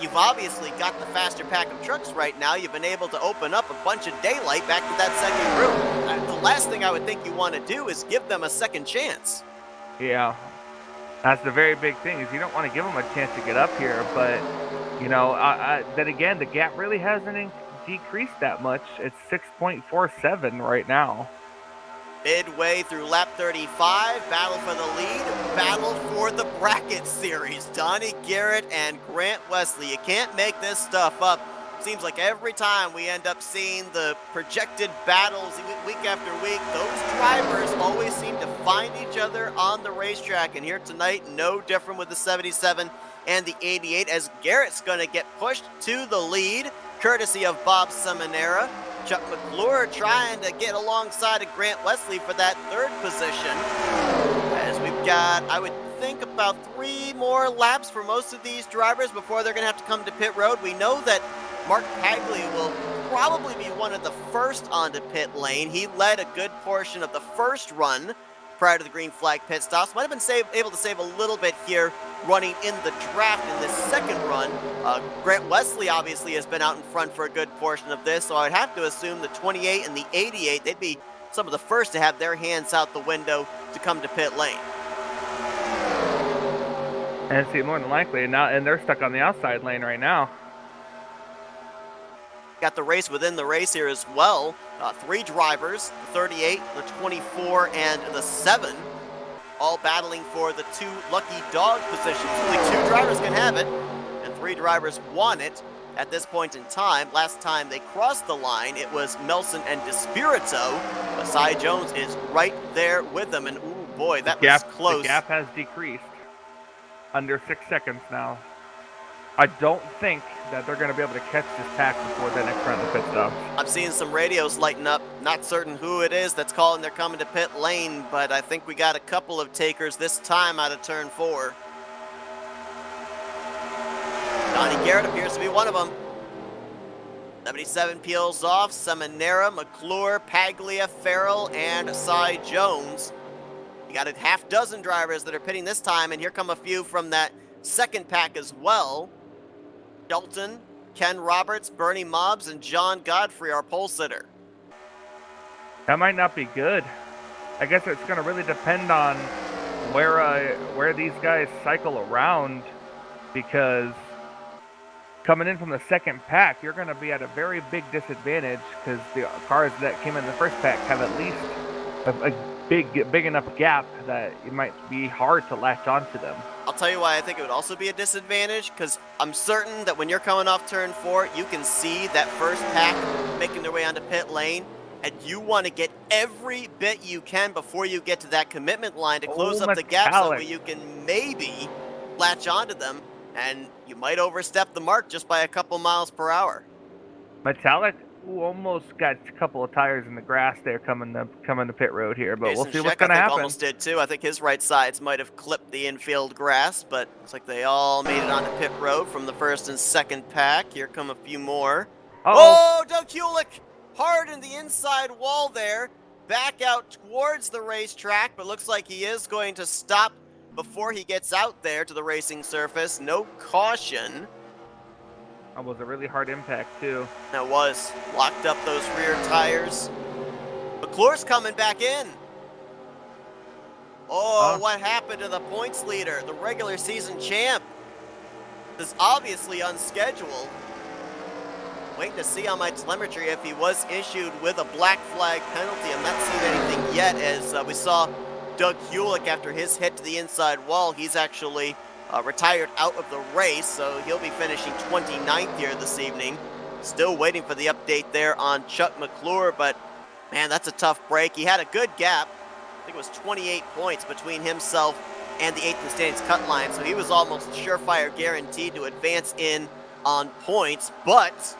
[SPEAKER 1] you've obviously got the faster pack of trucks right now. You've been able to open up a bunch of daylight back to that second group. The last thing I would think you want to do is give them a second chance.
[SPEAKER 2] Yeah, that's the very big thing, is you don't want to give them a chance to get up here, but, then again, the gap really hasn't decreased that much. It's 6.47 right now.
[SPEAKER 1] Midway through lap 35, battle for the lead, battle for the bracket series. Donnie Garrett and Grant Wesley. You can't make this stuff up. Seems like every time we end up seeing the projected battles week after week, those drivers always seem to find each other on the racetrack. And here tonight, no different with the 77 and the 88, as Garrett's going to get pushed to the lead, courtesy of Bob Seminara. Chuck McClure trying to get alongside of Grant Wesley for that 3rd position. As we've got, I would think, about 3 more laps for most of these drivers before they're going to have to come to pit road. We know that Mark Paglia will probably be one of the first onto pit lane. He led a good portion of the first run prior to the green flag pit stops. Might have been able to save a little bit here running in the draft in this second run. Grant Wesley obviously has been out in front for a good portion of this, so I'd have to assume the 28 and the 88, they'd be some of the first to have their hands out the window to come to pit lane.
[SPEAKER 2] And see, more than likely, and they're stuck on the outside lane right now.
[SPEAKER 1] Got the race within the race here as well. 3 drivers, the 38, the 24, and the 7, all battling for the 2 lucky dog positions. Only 2 drivers can have it, and 3 drivers want it at this point in time. Last time they crossed the line, it was Melson and DeSpirito. But Cy Jones is right there with them, and ooh boy, that was close.
[SPEAKER 2] The gap has decreased. Under 6 seconds now. I don't think that they're going to be able to catch this pack before the next round of pit stops.
[SPEAKER 1] I'm seeing some radios lighten up. Not certain who it is that's calling they're coming to pit lane, but I think we got a couple of takers this time out of turn 4. Donnie Garrett appears to be one of them. 77 peels off. Seminara, McClure, Paglia, Farrell, and Cy Jones. You got a half dozen drivers that are pitting this time, and here come a few from that second pack as well. Shelton, Ken Roberts, Bernie Mobbs, and John Godfrey, our pole sitter.
[SPEAKER 2] That might not be good. I guess it's going to really depend on where these guys cycle around, because coming in from the second pack, you're going to be at a very big disadvantage because the cars that came in the first pack have at least a big enough gap that it might be hard to latch onto them.
[SPEAKER 1] I'll tell you why I think it would also be a disadvantage, because I'm certain that when you're coming off turn 4, you can see that first pack making their way onto pit lane, and you want to get every bit you can before you get to that commitment line to close up the gap so that you can maybe latch onto them, and you might overstep the mark just by a couple miles per hour.
[SPEAKER 2] Metallic almost got a couple of tires in the grass there coming to pit road here, but
[SPEAKER 1] Jason
[SPEAKER 2] we'll see
[SPEAKER 1] Scheck,
[SPEAKER 2] what's going to happen.
[SPEAKER 1] Almost did too. I think his right sides might have clipped the infield grass, but looks like they all made it onto pit road from the first and second pack. Here come a few more. Oh, Doug Hulick hard in the inside wall there. Back out towards the racetrack, but looks like he is going to stop before he gets out there to the racing surface. No caution.
[SPEAKER 2] That was a really hard impact, too.
[SPEAKER 1] That was. Locked up those rear tires. McClure's coming back in. Oh, what happened to the points leader, the regular season champ? This is obviously unscheduled. Waiting to see on my telemetry if he was issued with a black flag penalty. I'm not seeing anything yet, as we saw Doug Hulick after his hit to the inside wall. He's actually retired out of the race, so he'll be finishing 29th here this evening. Still waiting for the update there on Chuck McClure, but man, that's a tough break. He had a good gap. I think it was 28 points between himself and the 8th in the standings cut line, so he was almost surefire guaranteed to advance in on points, but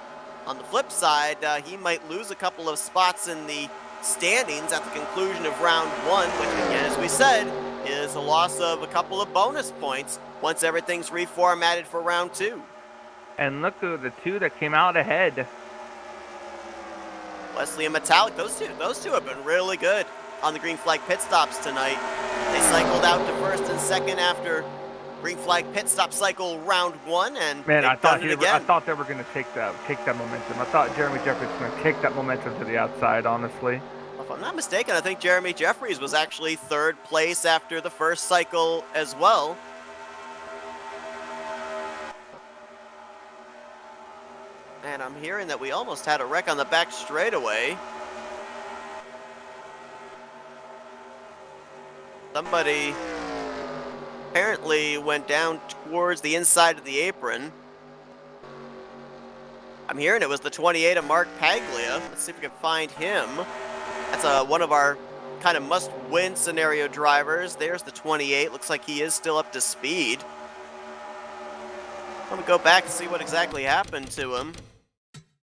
[SPEAKER 1] on the flip side, he might lose a couple of spots in the standings at the conclusion of round 1, which again, as we said, is a loss of a couple of bonus points once everything's reformatted for round 2.
[SPEAKER 2] And look at the two that came out ahead.
[SPEAKER 1] Wesley and Metallic, those two have been really good on the green flag pit stops tonight. They cycled out to first and second after green flag pit stop cycle round 1, and
[SPEAKER 2] man, I thought they were going to take that momentum. I thought Jeremy Jeffries was going to take that momentum to the outside, honestly.
[SPEAKER 1] If I'm not mistaken, I think Jeremy Jeffries was actually 3rd place after the first cycle as well. And I'm hearing that we almost had a wreck on the back straightaway. Somebody apparently went down towards the inside of the apron. I'm hearing it was the 28 of Mark Paglia. Let's see if we can find him. That's one of our kind of must-win scenario drivers. There's the 28. Looks like he is still up to speed. I'm going to go back and see what exactly happened to him.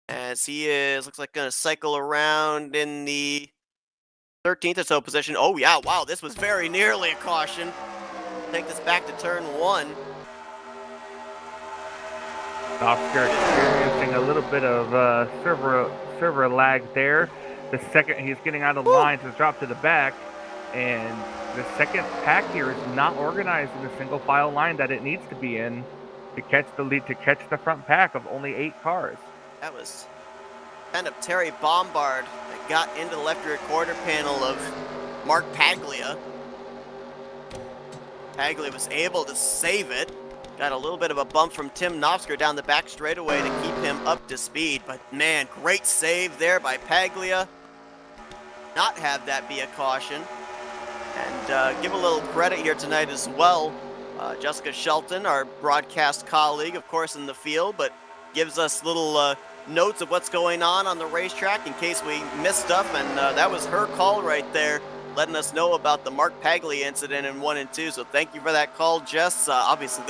[SPEAKER 1] As he is, looks like going to cycle around in the 13th or so position. Oh, yeah, wow, this was very nearly a caution. Take this back to turn 1.
[SPEAKER 2] Oscar experiencing a little bit of server lag there. The second he's getting out of line to drop to the back, and the second pack here is not organized in the single file line that it needs to be in to catch the lead, to catch the front pack of only 8 cars.
[SPEAKER 1] That was kind of Terry Bombard that got into the left rear quarter panel of Mark Paglia. Paglia was able to save it. Got a little bit of a bump from Tim Nofsker down the back straightaway to keep him up to speed. But man, great save there by Paglia. Not have that be a caution. And give a little credit here tonight as well. Jessica Shelton, our broadcast colleague, of course, in the field, but gives us little notes of what's going on the racetrack in case we miss stuff. And that was her call right there, letting us know about the Mark Paglia incident in 1 and 2. So thank you for that call, Jess. Obviously,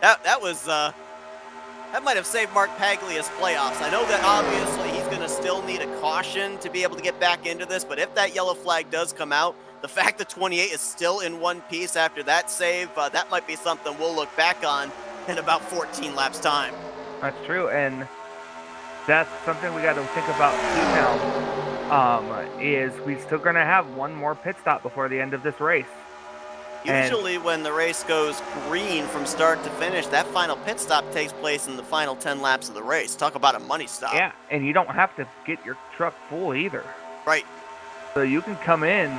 [SPEAKER 1] that was That might have saved Mark Paglia's playoffs. I know that obviously he's going to still need a caution to be able to get back into this, but if that yellow flag does come out, the fact that 28 is still in one piece after that save, that might be something we'll look back on in about 14 laps time.
[SPEAKER 2] That's true, and that's something we got to think about too now, is we still going to have one more pit stop before the end of this race.
[SPEAKER 1] Usually when the race goes green from start to finish, that final pit stop takes place in the final 10 laps of the race. Talk about a money stop.
[SPEAKER 2] Yeah, and you don't have to get your truck full either.
[SPEAKER 1] Right.
[SPEAKER 2] So you can come in,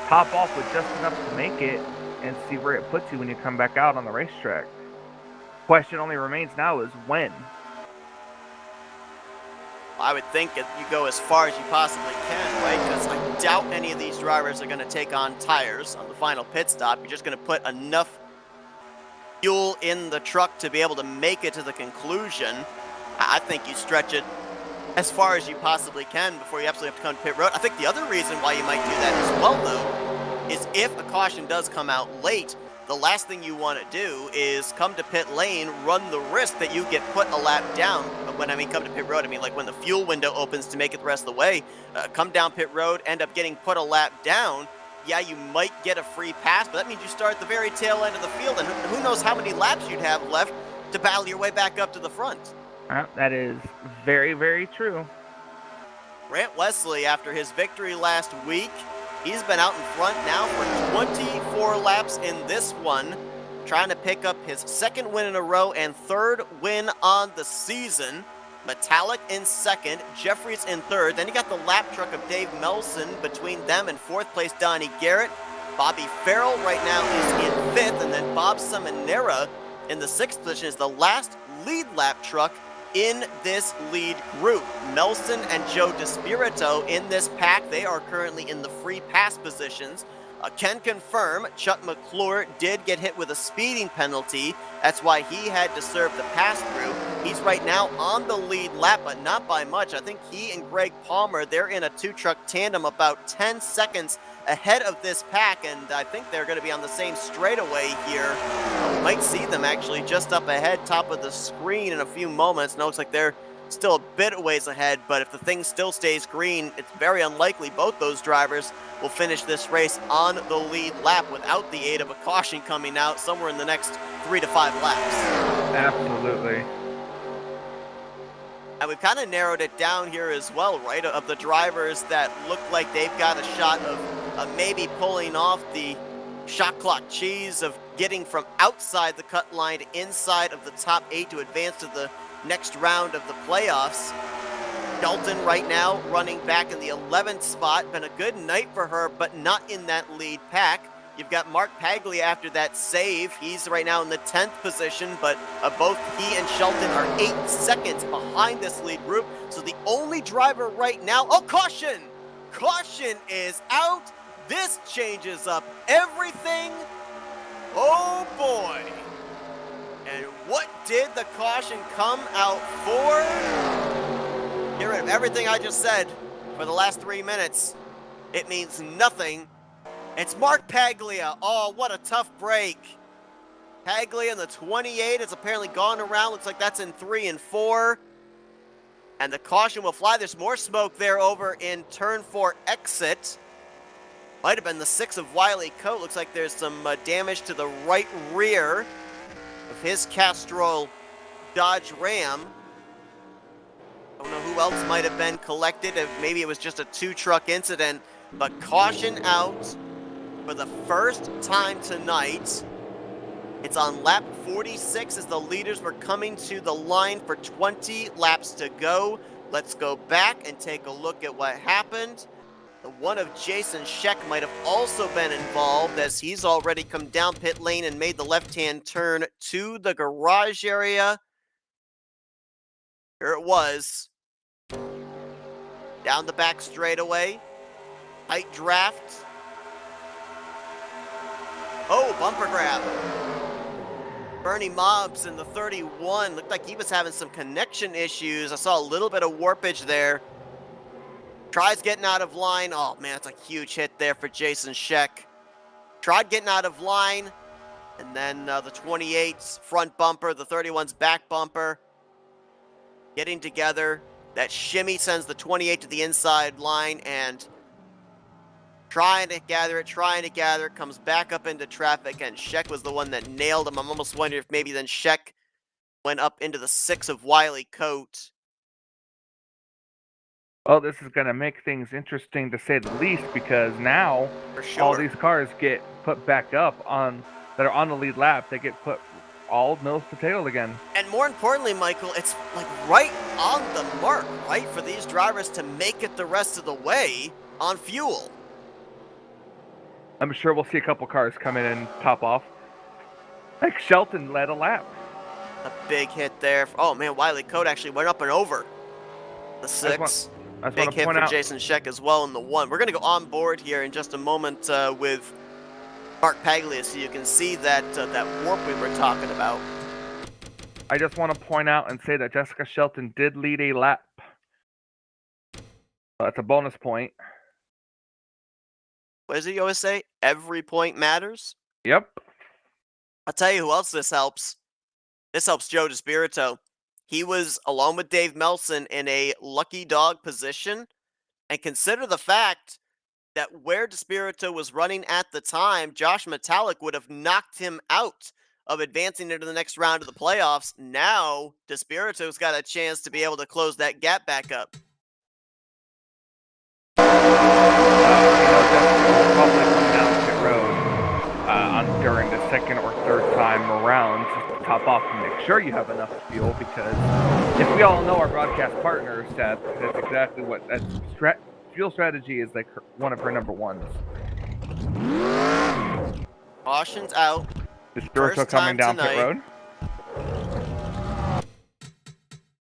[SPEAKER 2] top off with just enough to make it, and see where it puts you when you come back out on the racetrack. Question only remains now is when.
[SPEAKER 1] I would think you go as far as you possibly can, right? Because I doubt any of these drivers are going to take on tires on the final pit stop. You're just going to put enough fuel in the truck to be able to make it to the conclusion. I think you stretch it as far as you possibly can before you absolutely have to come to pit road. I think the other reason why you might do that as well, though, is if a caution does come out late, the last thing you want to do is come to pit lane, run the risk that you get put a lap down. When I mean come to pit road, I mean like when the fuel window opens to make it the rest of the way, come down pit road, end up getting put a lap down. Yeah, you might get a free pass, but that means you start at the very tail end of the field, and who knows how many laps you'd have left to battle your way back up to the front.
[SPEAKER 2] That is very, very true.
[SPEAKER 1] Grant Wesley, after his victory last week, he's been out in front now for 24 laps in this one, trying to pick up his second win in a row and third win on the season. Metallic in second, Jeffries in third. Then you got the lap truck of Dave Melson between them and fourth place Donnie Garrett. Bobby Farrell right now is in fifth, and then Bob Seminara in the sixth position is the last lead lap truck in this lead group. Melson and Joe DeSpirito in this pack. They are currently in the free pass positions. Can confirm Chuck McClure did get hit with a speeding penalty. That's why he had to serve the pass through. He's right now on the lead lap, but not by much. I think he and Greg Palmer, they're in a two-truck tandem about 10 seconds ahead of this pack, and I think they're going to be on the same straightaway here. We might see them actually just up ahead, top of the screen in a few moments. And it looks like they're still a bit of ways ahead, but if the thing still stays green, it's very unlikely both those drivers will finish this race on the lead lap without the aid of a caution coming out somewhere in the next 3 to 5 laps.
[SPEAKER 2] Absolutely.
[SPEAKER 1] And we've kind of narrowed it down here as well, right? Of the drivers that look like they've got a shot of maybe pulling off the shot clock cheese of getting from outside the cut line to inside of the top 8 to advance to the next round of the playoffs. Dalton right now running back in the 11th spot. Been a good night for her, but not in that lead pack. You've got Mark Paglia after that save. He's right now in the 10th position, but both he and Shelton are 8 seconds behind this lead group. So the only driver right now, oh, caution! Caution is out. This changes up everything. Oh boy. And what did the caution come out for? Get rid of everything I just said for the last 3 minutes. It means nothing. It's Mark Paglia. Oh, what a tough break. Paglia in the 28. It's apparently gone around. Looks like that's in 3 and 4. And the caution will fly. There's more smoke there over in turn 4 exit. Might have been the 6 of Wiley Coat. Looks like there's some damage to the right rear of his Castrol Dodge Ram. I don't know who else might have been collected. Maybe it was just a 2-truck incident. But caution out for the first time tonight. It's on lap 46 as the leaders were coming to the line for 20 laps to go. Let's go back and take a look at what happened. The one of Jason Scheck might have also been involved, as he's already come down pit lane and made the left-hand turn to the garage area. Here it was. Down the back straightaway. Tight draft. Oh, bumper grab. Bernie Mobbs in the 31. Looked like he was having some connection issues. I saw a little bit of warpage there. Tries getting out of line. Oh, man, that's a huge hit there for Jason Scheck. Tried getting out of line. And then the 28's front bumper, the 31's back bumper. getting together. That shimmy sends the 28 to the inside line and trying to gather it, comes back up into traffic, and Sheck was the one that nailed him. I'm almost wondering if maybe then Sheck went up into the 6 of Wiley Coat.
[SPEAKER 2] Well, this is going to make things interesting to say the least, because now all these cars get put back up that are on the lead lap. They get put all nose to tail again.
[SPEAKER 1] And more importantly, Michael, it's like right on the mark, right, for these drivers to make it the rest of the way on fuel.
[SPEAKER 2] I'm sure we'll see a couple cars come in and top off. Like Shelton led a lap.
[SPEAKER 1] A big hit there. Oh man, Wiley Coat actually went up and over the 6. Big hit for Jason Sheck as well in the 1. We're going to go on board here in just a moment with Mark Paglia, so you can see that that warp we were talking about.
[SPEAKER 2] I just want to point out and say that Jessica Shelton did lead a lap. That's a bonus point.
[SPEAKER 1] What does he always say? Every point matters?
[SPEAKER 2] Yep.
[SPEAKER 1] I'll tell you who else this helps. This helps Joe DeSpirito. He was, along with Dave Melson, in a lucky dog position. And consider the fact that where DeSpirito was running at the time, Josh Metallic would have knocked him out of advancing into the next round of the playoffs. Now, DeSpirito's got a chance to be able to close that gap back up.
[SPEAKER 2] Probably come down pit road during the second or third time around just to top off and make sure you have enough fuel, because if we all know our broadcast partners, that's exactly what fuel strategy is, like one of her number ones.
[SPEAKER 1] Caution's out.
[SPEAKER 2] DeSpirito coming down pit road.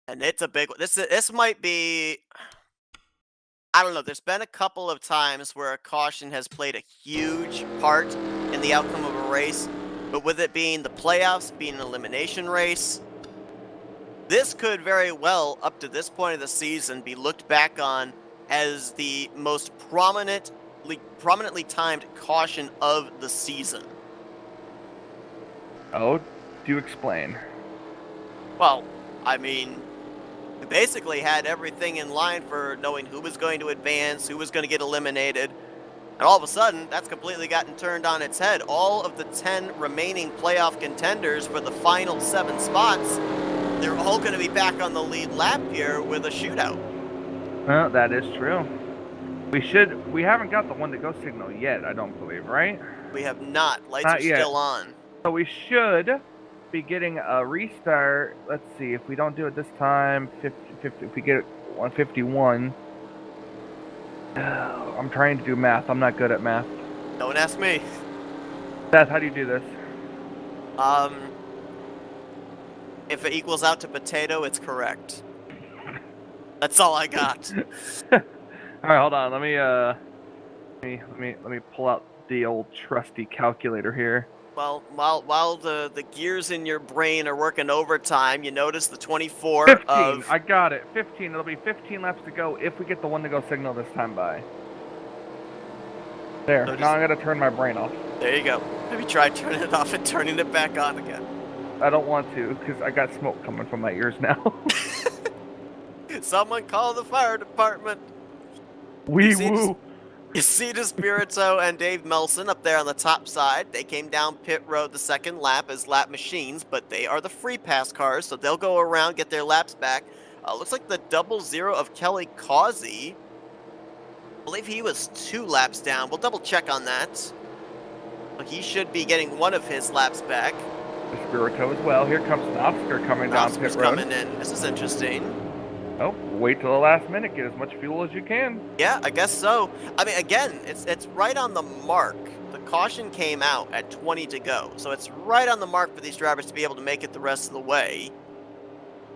[SPEAKER 1] And it's a big one. This might be, I don't know, there's been a couple of times where a caution has played a huge part in the outcome of a race, but with it being the playoffs, being an elimination race, this could very well, up to this point of the season, be looked back on as the most prominently timed caution of the season.
[SPEAKER 2] Oh, do explain.
[SPEAKER 1] Well, I mean, we basically had everything in line for knowing who was going to advance, who was going to get eliminated, and all of a sudden, that's completely gotten turned on its head. All of the 10 remaining playoff contenders for the final 7 spots, they're all going to be back on the lead lap here with a shootout.
[SPEAKER 2] Well, that is true. We haven't got the one to go signal yet, I don't believe, right?
[SPEAKER 1] We have not. Lights are still on.
[SPEAKER 2] So we should be getting a restart. Let's see, if we don't do it this time, 50, if we get it 151. I'm trying to do math. I'm not good at math.
[SPEAKER 1] Don't ask me.
[SPEAKER 2] Seth, how do you do this?
[SPEAKER 1] If it equals out to potato, it's correct. That's all I got.
[SPEAKER 2] All right, hold on. Let me pull out the old trusty calculator here.
[SPEAKER 1] Well, while the gears in your brain are working overtime, you notice the 24
[SPEAKER 2] 15. I got it. 15. It'll be 15 laps to go if we get the one to go signal this time by. There. So now I gotta turn my brain off.
[SPEAKER 1] There you go. Have you tried turning it off and turning it back on again?
[SPEAKER 2] I don't want to, because I got smoke coming from my ears now.
[SPEAKER 1] Someone call the fire department. You see DeSpirito and Dave Melson up there on the top side. They came down pit road the second lap as lap machines, but they are the free pass cars, so they'll go around, get their laps back. Looks like the 00 of Kelly Causey. I believe he was 2 laps down. We'll double check on that. So he should be getting one of his laps back.
[SPEAKER 2] DeSpirito as well. Here comes Oscar coming down pit road.
[SPEAKER 1] Coming in. This is interesting.
[SPEAKER 2] Oh, wait till the last minute. Get as much fuel as you can.
[SPEAKER 1] Yeah, I guess so. I mean, again, it's right on the mark. The caution came out at 20 to go, so it's right on the mark for these drivers to be able to make it the rest of the way.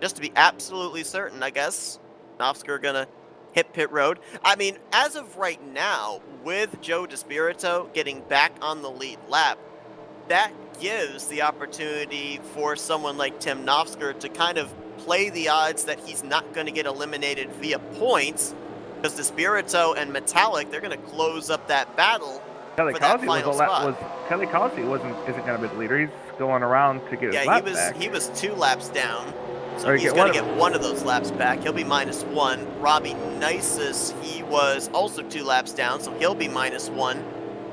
[SPEAKER 1] Just to be absolutely certain, I guess, Nofsker gonna hit pit road. I mean, as of right now, with Joe DeSpirito getting back on the lead lap, that gives the opportunity for someone like Tim Nofsker to kind of play the odds that he's not going to get eliminated via points, because DeSpirito and Metallic, they're going to close up that battle for that final spot.
[SPEAKER 2] Kelly Causey isn't going to be the leader. He's going around to get his lap back.
[SPEAKER 1] He was 2 laps down. So he's going to get one of those laps back. He'll be -1. Robbie Nisus, he was also 2 laps down, so he'll be -1.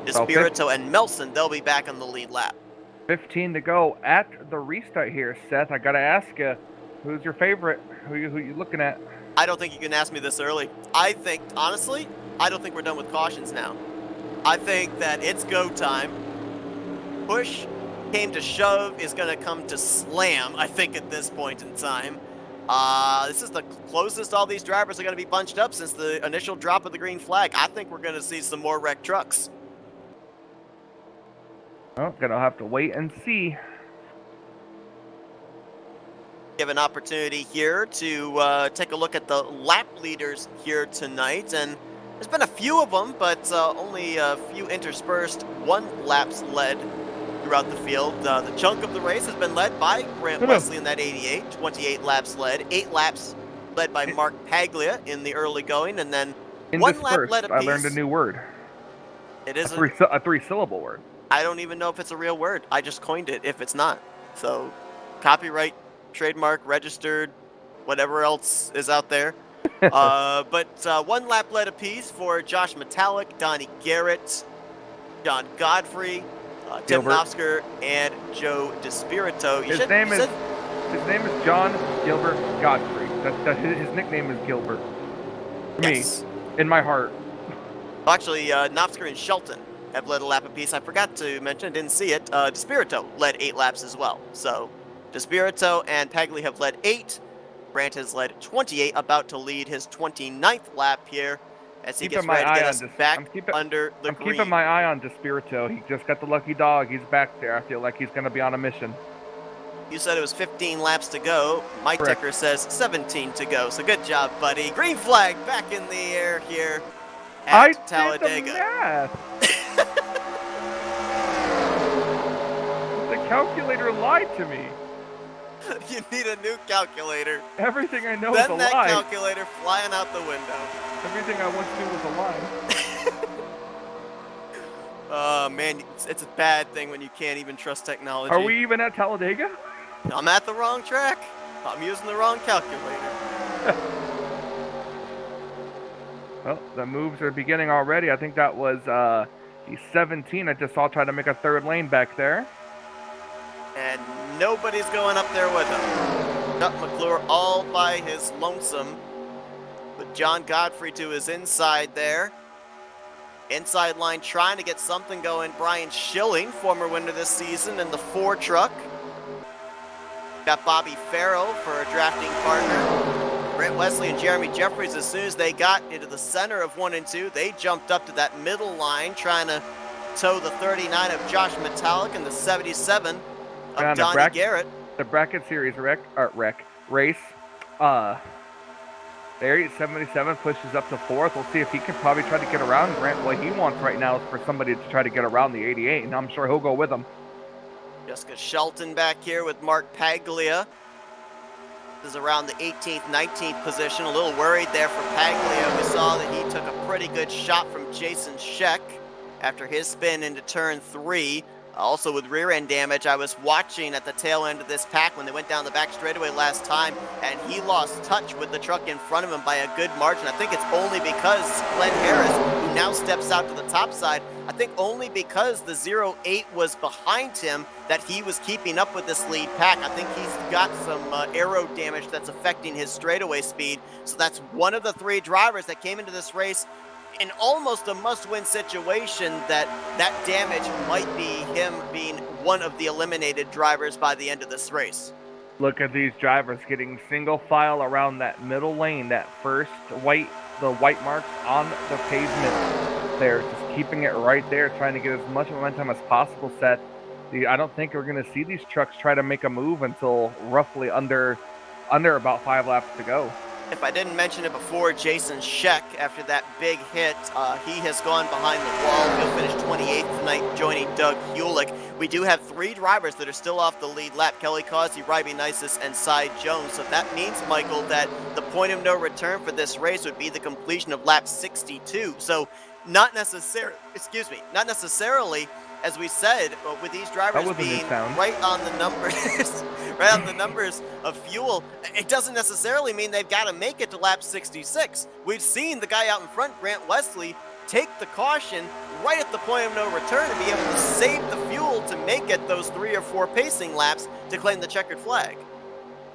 [SPEAKER 1] Espirito and Melson, they'll be back on the lead lap.
[SPEAKER 2] 15 to go at the restart here, Seth. I got to ask you, who's your favorite? Who you looking at?
[SPEAKER 1] I don't think you can ask me this early. I think, honestly, I don't think we're done with cautions now. I think that it's go time. Push came to shove is going to come to slam, I think, at this point in time. This is the closest all these drivers are going to be bunched up since the initial drop of the green flag. I think we're going to see some more wrecked trucks.
[SPEAKER 2] Well, gonna have to wait and see.
[SPEAKER 1] Give an opportunity here to take a look at the lap leaders here tonight, and there's been a few of them, but only a few interspersed 1 laps led throughout the field. The chunk of the race has been led by Grant Wesley in that 88, 28 laps led, 8 laps led by Mark Paglia in the early going, and then 1 lap led apiece.
[SPEAKER 2] I learned a new word.
[SPEAKER 1] It is
[SPEAKER 2] a 3-syllable word.
[SPEAKER 1] I don't even know if it's a real word. I just coined it if it's not. So, copyright, trademark, registered, whatever else is out there. But 1 lap led apiece for Josh Metallic, Donnie Garrett, John Godfrey, Tim Nofsker, and Joe DeSpirito.
[SPEAKER 2] His name is John Gilbert Godfrey. His nickname is Gilbert.
[SPEAKER 1] Yes.
[SPEAKER 2] Me, in my heart.
[SPEAKER 1] Actually, Nofsker and Shelton have led a lap apiece. I forgot to mention, didn't see it. DeSpirito led 8 laps as well. So DeSpirito and Pagli have led 8. Brandt has led 28, about to lead his 29th lap here as he gets ready to get us back under the green.
[SPEAKER 2] I'm keeping my eye on DeSpirito. He just got the lucky dog. He's back there. I feel like he's going to be on a mission.
[SPEAKER 1] You said it was 15 laps to go. My ticker says 17 to go. So good job, buddy. Green flag back in the air here at Talladega.
[SPEAKER 2] Did the math. The calculator lied to me.
[SPEAKER 1] You need a new calculator.
[SPEAKER 2] Everything I know is a lie.
[SPEAKER 1] Then that calculator flying out the window.
[SPEAKER 2] Everything I once knew was a lie.
[SPEAKER 1] Oh, man, it's a bad thing when you can't even trust technology.
[SPEAKER 2] Are we even at Talladega?
[SPEAKER 1] I'm at the wrong track. I'm using the wrong calculator.
[SPEAKER 2] Well, the moves are beginning already. I think that was the 17. I just saw try to make a 3rd lane back there.
[SPEAKER 1] And nobody's going up there with him. Chuck McClure all by his lonesome. With John Godfrey to his inside there. Inside line trying to get something going. Brian Schilling, former winner this season in the 4 truck. Got Bobby Farrell for a drafting partner. Brent Wesley and Jeremy Jeffries, as soon as they got into the center of 1 and 2, they jumped up to that middle line trying to tow the 39 of Josh Metallic and the 77 of Donnie Garrett.
[SPEAKER 2] The bracket series race. There, 77 pushes up to 4th. We'll see if he can probably try to get around Grant. What he wants right now is for somebody to try to get around the 88, and I'm sure he'll go with him.
[SPEAKER 1] Jessica Shelton back here with Mark Paglia. This is around the 18th, 19th position. A little worried there for Paglia. We saw that he took a pretty good shot from Jason Scheck after his spin into turn 3. Also with rear end damage, I was watching at the tail end of this pack when they went down the back straightaway last time, and he lost touch with the truck in front of him by a good margin. I think it's only because Glenn Harris, who now steps out to the top side, I think only because the 08 was behind him that he was keeping up with this lead pack. I think he's got some aero damage that's affecting his straightaway speed. So that's one of the 3 drivers that came into this race in almost a must-win situation that damage might be him being one of the eliminated drivers by the end of this race.
[SPEAKER 2] Look at these drivers getting single file around that middle lane, that first the white marks on the pavement there, just keeping it right there, trying to get as much momentum as possible set. I don't think we're going to see these trucks try to make a move until roughly under about 5 laps to go.
[SPEAKER 1] If I didn't mention it before, Jason Scheck, after that big hit, he has gone behind the wall. He'll finish 28th tonight, joining Doug Hewlick. We do have 3 drivers that are still off the lead lap: Kelly Causey, Ryby Nisus, and Cy Jones. So that means, Michael, that the point of no return for this race would be the completion of lap 62. So not necessarily as we said, with these drivers
[SPEAKER 2] was a new
[SPEAKER 1] being
[SPEAKER 2] sound.
[SPEAKER 1] right on the numbers, right on the numbers of fuel, it doesn't necessarily mean they've got to make it to lap 66. We've seen the guy out in front, Grant Wesley, take the caution right at the point of no return and be able to save the fuel to make it those 3 or 4 pacing laps to claim the checkered flag.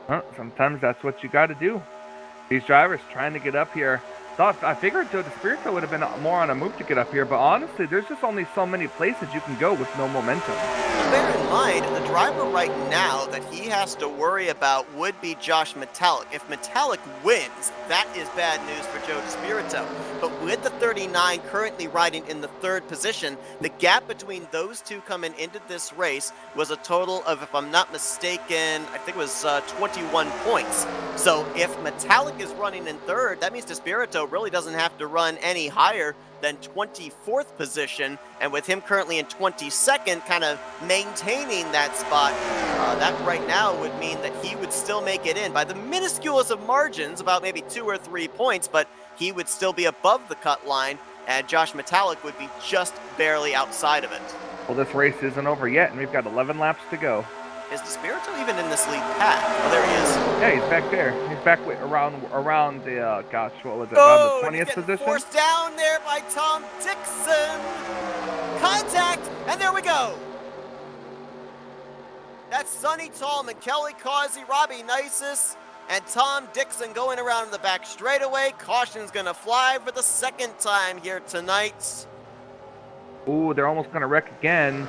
[SPEAKER 2] Well, sometimes that's what you got to do. These drivers trying to get up here. I figured Joe DeSpirito would have been more on a move to get up here, but honestly, there's just only so many places you can go with no momentum.
[SPEAKER 1] Bear in mind, the driver right now that he has to worry about would be Josh Metallic. If Metallic wins, that is bad news for Joe DeSpirito. But with the 39 currently riding in the 3rd position, the gap between those two coming into this race was a total of, if I'm not mistaken, I think it was 21 points. So if Metallic is running in 3rd, that means DeSpirito really doesn't have to run any higher than 24th position, and with him currently in 22nd, kind of maintaining that spot, that right now would mean that he would still make it in by the minusculest of margins, about maybe 2 or 3 points, but he would still be above the cut line, and Josh Metallic would be just barely outside of it.
[SPEAKER 2] Well, this race isn't over yet, and we've got 11 laps to go.
[SPEAKER 1] Is DeSpirito even in this lead pack? Oh, there he is.
[SPEAKER 2] Yeah, he's back there. He's back around the, gosh, what was it,
[SPEAKER 1] Oh,
[SPEAKER 2] around the 20th position?
[SPEAKER 1] Forced down there by Tom Dixon. Contact, and there we go. That's Sonny Tallman, Kelly Causey, Robbie Nisus, and Tom Dixon going around in the back straightaway. Caution's going to fly for the 2nd time here tonight.
[SPEAKER 2] Ooh, they're almost going to wreck again.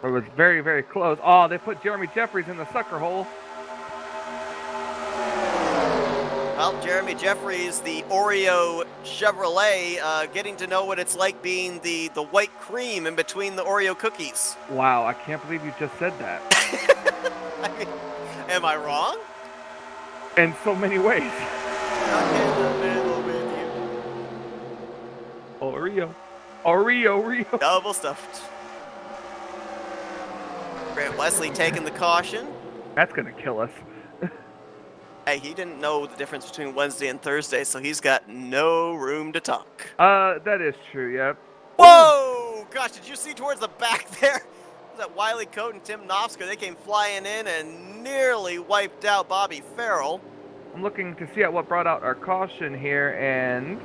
[SPEAKER 2] It was very, very close. Oh, they put Jeremy Jeffries in the sucker hole.
[SPEAKER 1] Well, Jeremy Jeffries, the Oreo Chevrolet, getting to know what it's like being the white cream in between the Oreo cookies.
[SPEAKER 2] Wow, I can't believe you just said that.
[SPEAKER 1] I mean, am I wrong?
[SPEAKER 2] In so many ways.
[SPEAKER 1] I'm in the middle with you.
[SPEAKER 2] Oreo.
[SPEAKER 1] Double stuffed. Grant Wesley taking the caution.
[SPEAKER 2] That's going to kill us.
[SPEAKER 1] Hey, he didn't know the difference between Wednesday and Thursday, so he's got no room to talk.
[SPEAKER 2] That is true, yep.
[SPEAKER 1] Whoa! Gosh, did you see towards the back there? That Wiley Coate and Tim Nofsky, they came flying in and nearly wiped out Bobby Farrell.
[SPEAKER 2] I'm looking to see what brought out our caution here, and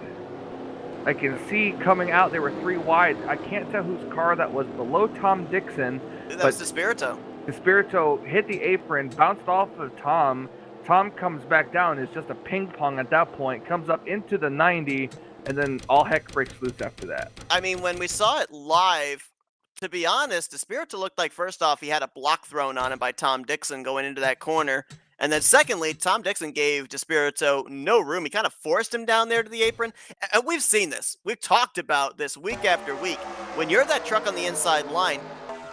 [SPEAKER 2] I can see coming out there were 3 wide. I can't tell whose car that was below Tom Dixon.
[SPEAKER 1] That was DeSpirito.
[SPEAKER 2] DeSpirito hit the apron, bounced off of Tom. Tom comes back down. It's just a ping pong at that point. Comes up into the 90, and then all heck breaks loose after that.
[SPEAKER 1] I mean, when we saw it live, to be honest, DeSpirito looked like, first off, he had a block thrown on him by Tom Dixon going into that corner. And then secondly, Tom Dixon gave DeSpirito no room. He kind of forced him down there to the apron. And we've seen this. We've talked about this week after week. When you're that truck on the inside line,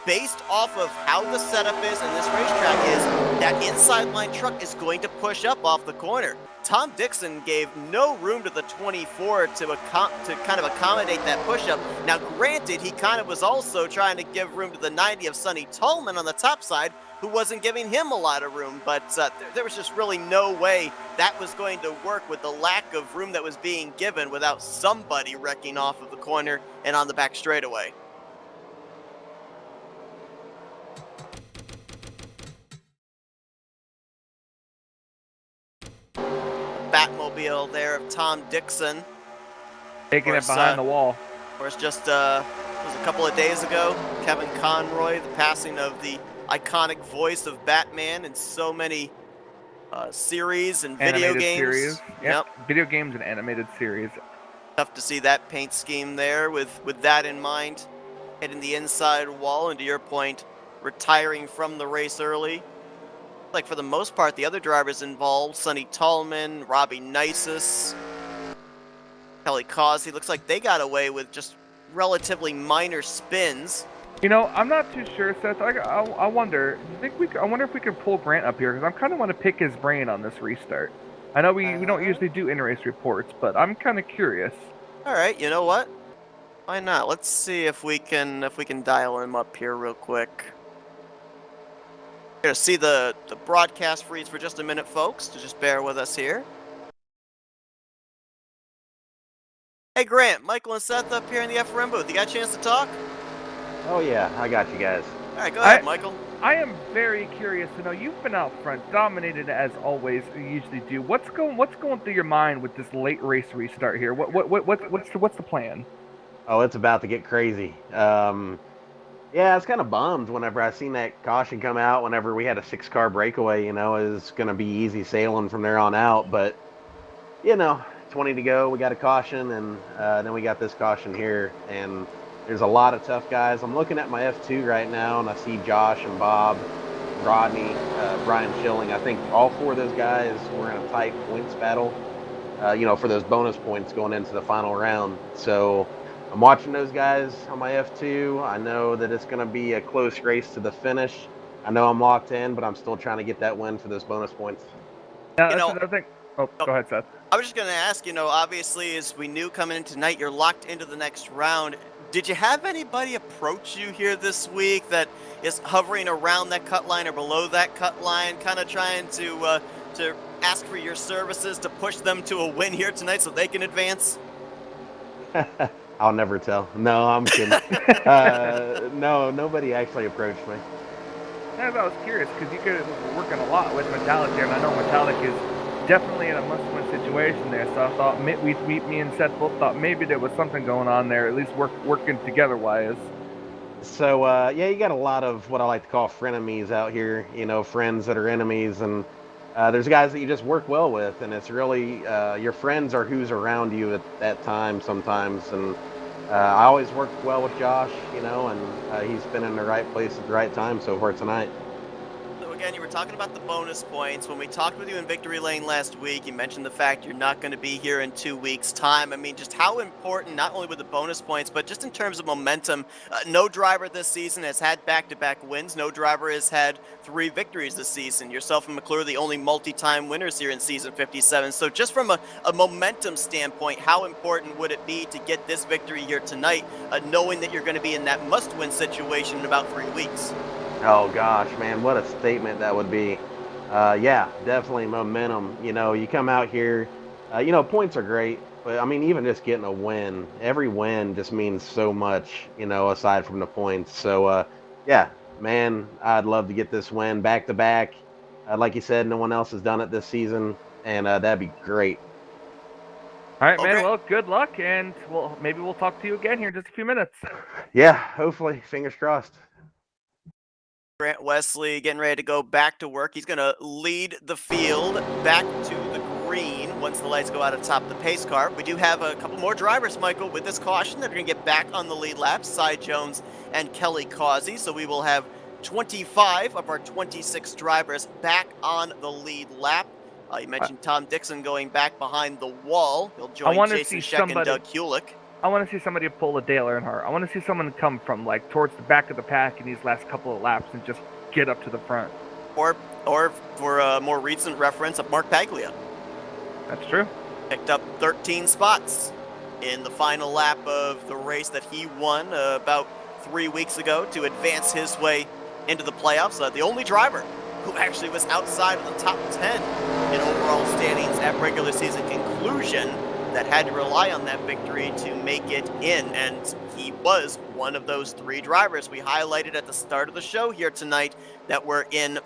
[SPEAKER 1] based off of how the setup is and this racetrack is, that inside line truck is going to push up off the corner. Tom Dixon gave no room to the 24 to kind of accommodate that push-up. Now, granted, he kind of was also trying to give room to the 90 of Sonny Tallman on the top side, who wasn't giving him a lot of room, but there was just really no way that was going to work with the lack of room that was being given without somebody wrecking off of the corner and on the back straightaway. Batmobile there of Tom Dixon.
[SPEAKER 2] Taking it behind the wall.
[SPEAKER 1] Of course, just it was a couple of days ago, Kevin Conroy, the passing of the iconic voice of Batman in so many series and video games.
[SPEAKER 2] Series. Yep. Video games and animated series.
[SPEAKER 1] Tough to see that paint scheme there with that in mind. Hitting the inside wall, and to your point, retiring from the race early. Like, for the most part, the other drivers involved, Sonny Tallman, Robbie Nisus, Kelly Causey, looks like they got away with just relatively minor spins.
[SPEAKER 2] You know, I'm not too sure, Seth. I wonder. I wonder if we can pull Grant up here, because I kind of want to pick his brain on this restart. I know we don't usually do in-race reports, but I'm kind of curious.
[SPEAKER 1] All right, you know what? Why not? Let's see if we can dial him up here real quick. You're gonna see the broadcast freeze for just a minute, folks, to just bear with us here. Hey Grant, Michael and Seth up here in the FRM booth. You got a chance to talk?
[SPEAKER 3] Oh yeah, I got you guys.
[SPEAKER 1] All right, go ahead, Michael.
[SPEAKER 2] I am very curious to know. You've been out front, dominated as always. You usually do. What's going through your mind with this late race restart here? What's the plan?
[SPEAKER 3] Oh, it's about to get crazy. Yeah, I was kind of bummed whenever I seen that caution come out. Whenever we had a 6-car breakaway, it was going to be easy sailing from there on out. But 20 to go, we got a caution, and then we got this caution here, and there's a lot of tough guys. I'm looking at my F2 right now, and I see Josh and Bob, Rodney, Brian Schilling. I think all 4 of those guys were in a tight points battle, for those bonus points going into the final round. So I'm watching those guys on my F2. I know that it's going to be a close race to the finish. I know I'm locked in, but I'm still trying to get that win for those bonus points.
[SPEAKER 2] Yeah, that's another thing. Oh, go ahead, Seth.
[SPEAKER 1] I was just going to ask, obviously, as we knew coming in tonight, you're locked into the next round. Did you have anybody approach you here this week that is hovering around that cut line or below that cut line, kind of trying to ask for your services to push them to a win here tonight so they can advance?
[SPEAKER 3] I'll never tell. No, I'm kidding. No, nobody actually approached me.
[SPEAKER 2] I was curious because you guys were working a lot with Metallic here, and I know Metallic is definitely in a must-win situation there. So I thought me and Seth both thought maybe there was something going on there, at least working together-wise.
[SPEAKER 3] So yeah, you got a lot of what I like to call frenemies out here. Friends that are enemies, and there's guys that you just work well with, and it's really your friends are who's around you at that time sometimes. And I always worked well with Josh, and he's been in the right place at the right time so far tonight.
[SPEAKER 1] So again, you were talking about the bonus points. When we talked with you in Victory Lane last week, you mentioned the fact you're not going to be here in 2 weeks' time. I mean, just how important, not only with the bonus points, but just in terms of momentum. No driver this season has had back-to-back wins. No driver has had 3 victories this season. Yourself and McClure, the only multi-time winners here in season 57. So just from a momentum standpoint, how important would it be to get this victory here tonight, knowing that you're going to be in that must-win situation in about 3 weeks?
[SPEAKER 3] Oh gosh, man, what a statement that would be. Yeah, definitely momentum. You come out here, points are great, but I mean, even just getting a win, every win just means so much, aside from the points. So, yeah, man, I'd love to get this win back to back. Like you said, no one else has done it this season, and that'd be great.
[SPEAKER 2] All right, man. Well, good luck, and maybe we'll talk to you again here in just a few minutes.
[SPEAKER 3] Yeah, hopefully, fingers crossed.
[SPEAKER 1] Grant Wesley getting ready to go back to work. He's going to lead the field back to the green once the lights go out at the top of the pace car. We do have a couple more drivers, Michael, with this caution that are going to get back on the lead lap. Cy Jones and Kelly Causey. So we will have 25 of our 26 drivers back on the lead lap. You mentioned Tom Dixon going back behind the wall. He'll join Jason Scheck and Doug Kulik.
[SPEAKER 2] I want to see somebody pull a Dale Earnhardt. I want to see someone come from towards the back of the pack in these last couple of laps and just get up to the front.
[SPEAKER 1] Or for a more recent reference, of Mark Paglia.
[SPEAKER 2] That's true.
[SPEAKER 1] Picked up 13 spots in the final lap of the race that he won about 3 weeks ago to advance his way into the playoffs. The only driver who actually was outside of the top 10 in overall standings at regular season conclusion that had to rely on that victory to make it in, and he was one of those 3 drivers we highlighted at the start of the show here tonight that were in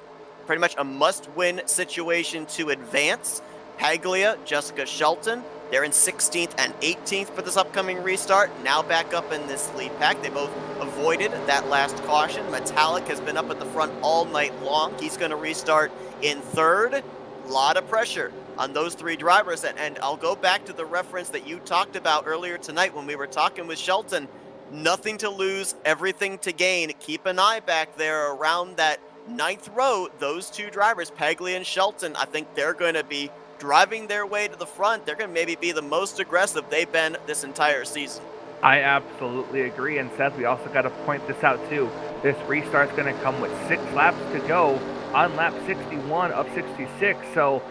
[SPEAKER 1] pretty much a must-win situation to advance. Paglia, Jessica Shelton, they're in 16th and 18th for this upcoming restart, now back up in this lead pack. They both avoided that last caution. Metallic has been up at the front all night long. He's going to restart in 3rd. A lot of pressure on those 3 drivers, and I'll go back to the reference that you talked about earlier tonight when we were talking with Shelton. Nothing to lose, everything to gain. Keep an eye back there around that 9th row. Those 2 drivers, Paglia and Shelton, I think they're going to be driving their way to the front. They're going to maybe be the most aggressive they've been this entire season.
[SPEAKER 2] I absolutely agree, and Seth, we also got to point this out too. This restart's going to come with 6 laps to go on lap 61 of 66, so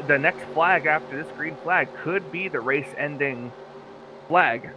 [SPEAKER 2] the next flag after this green flag could be the race-ending flag.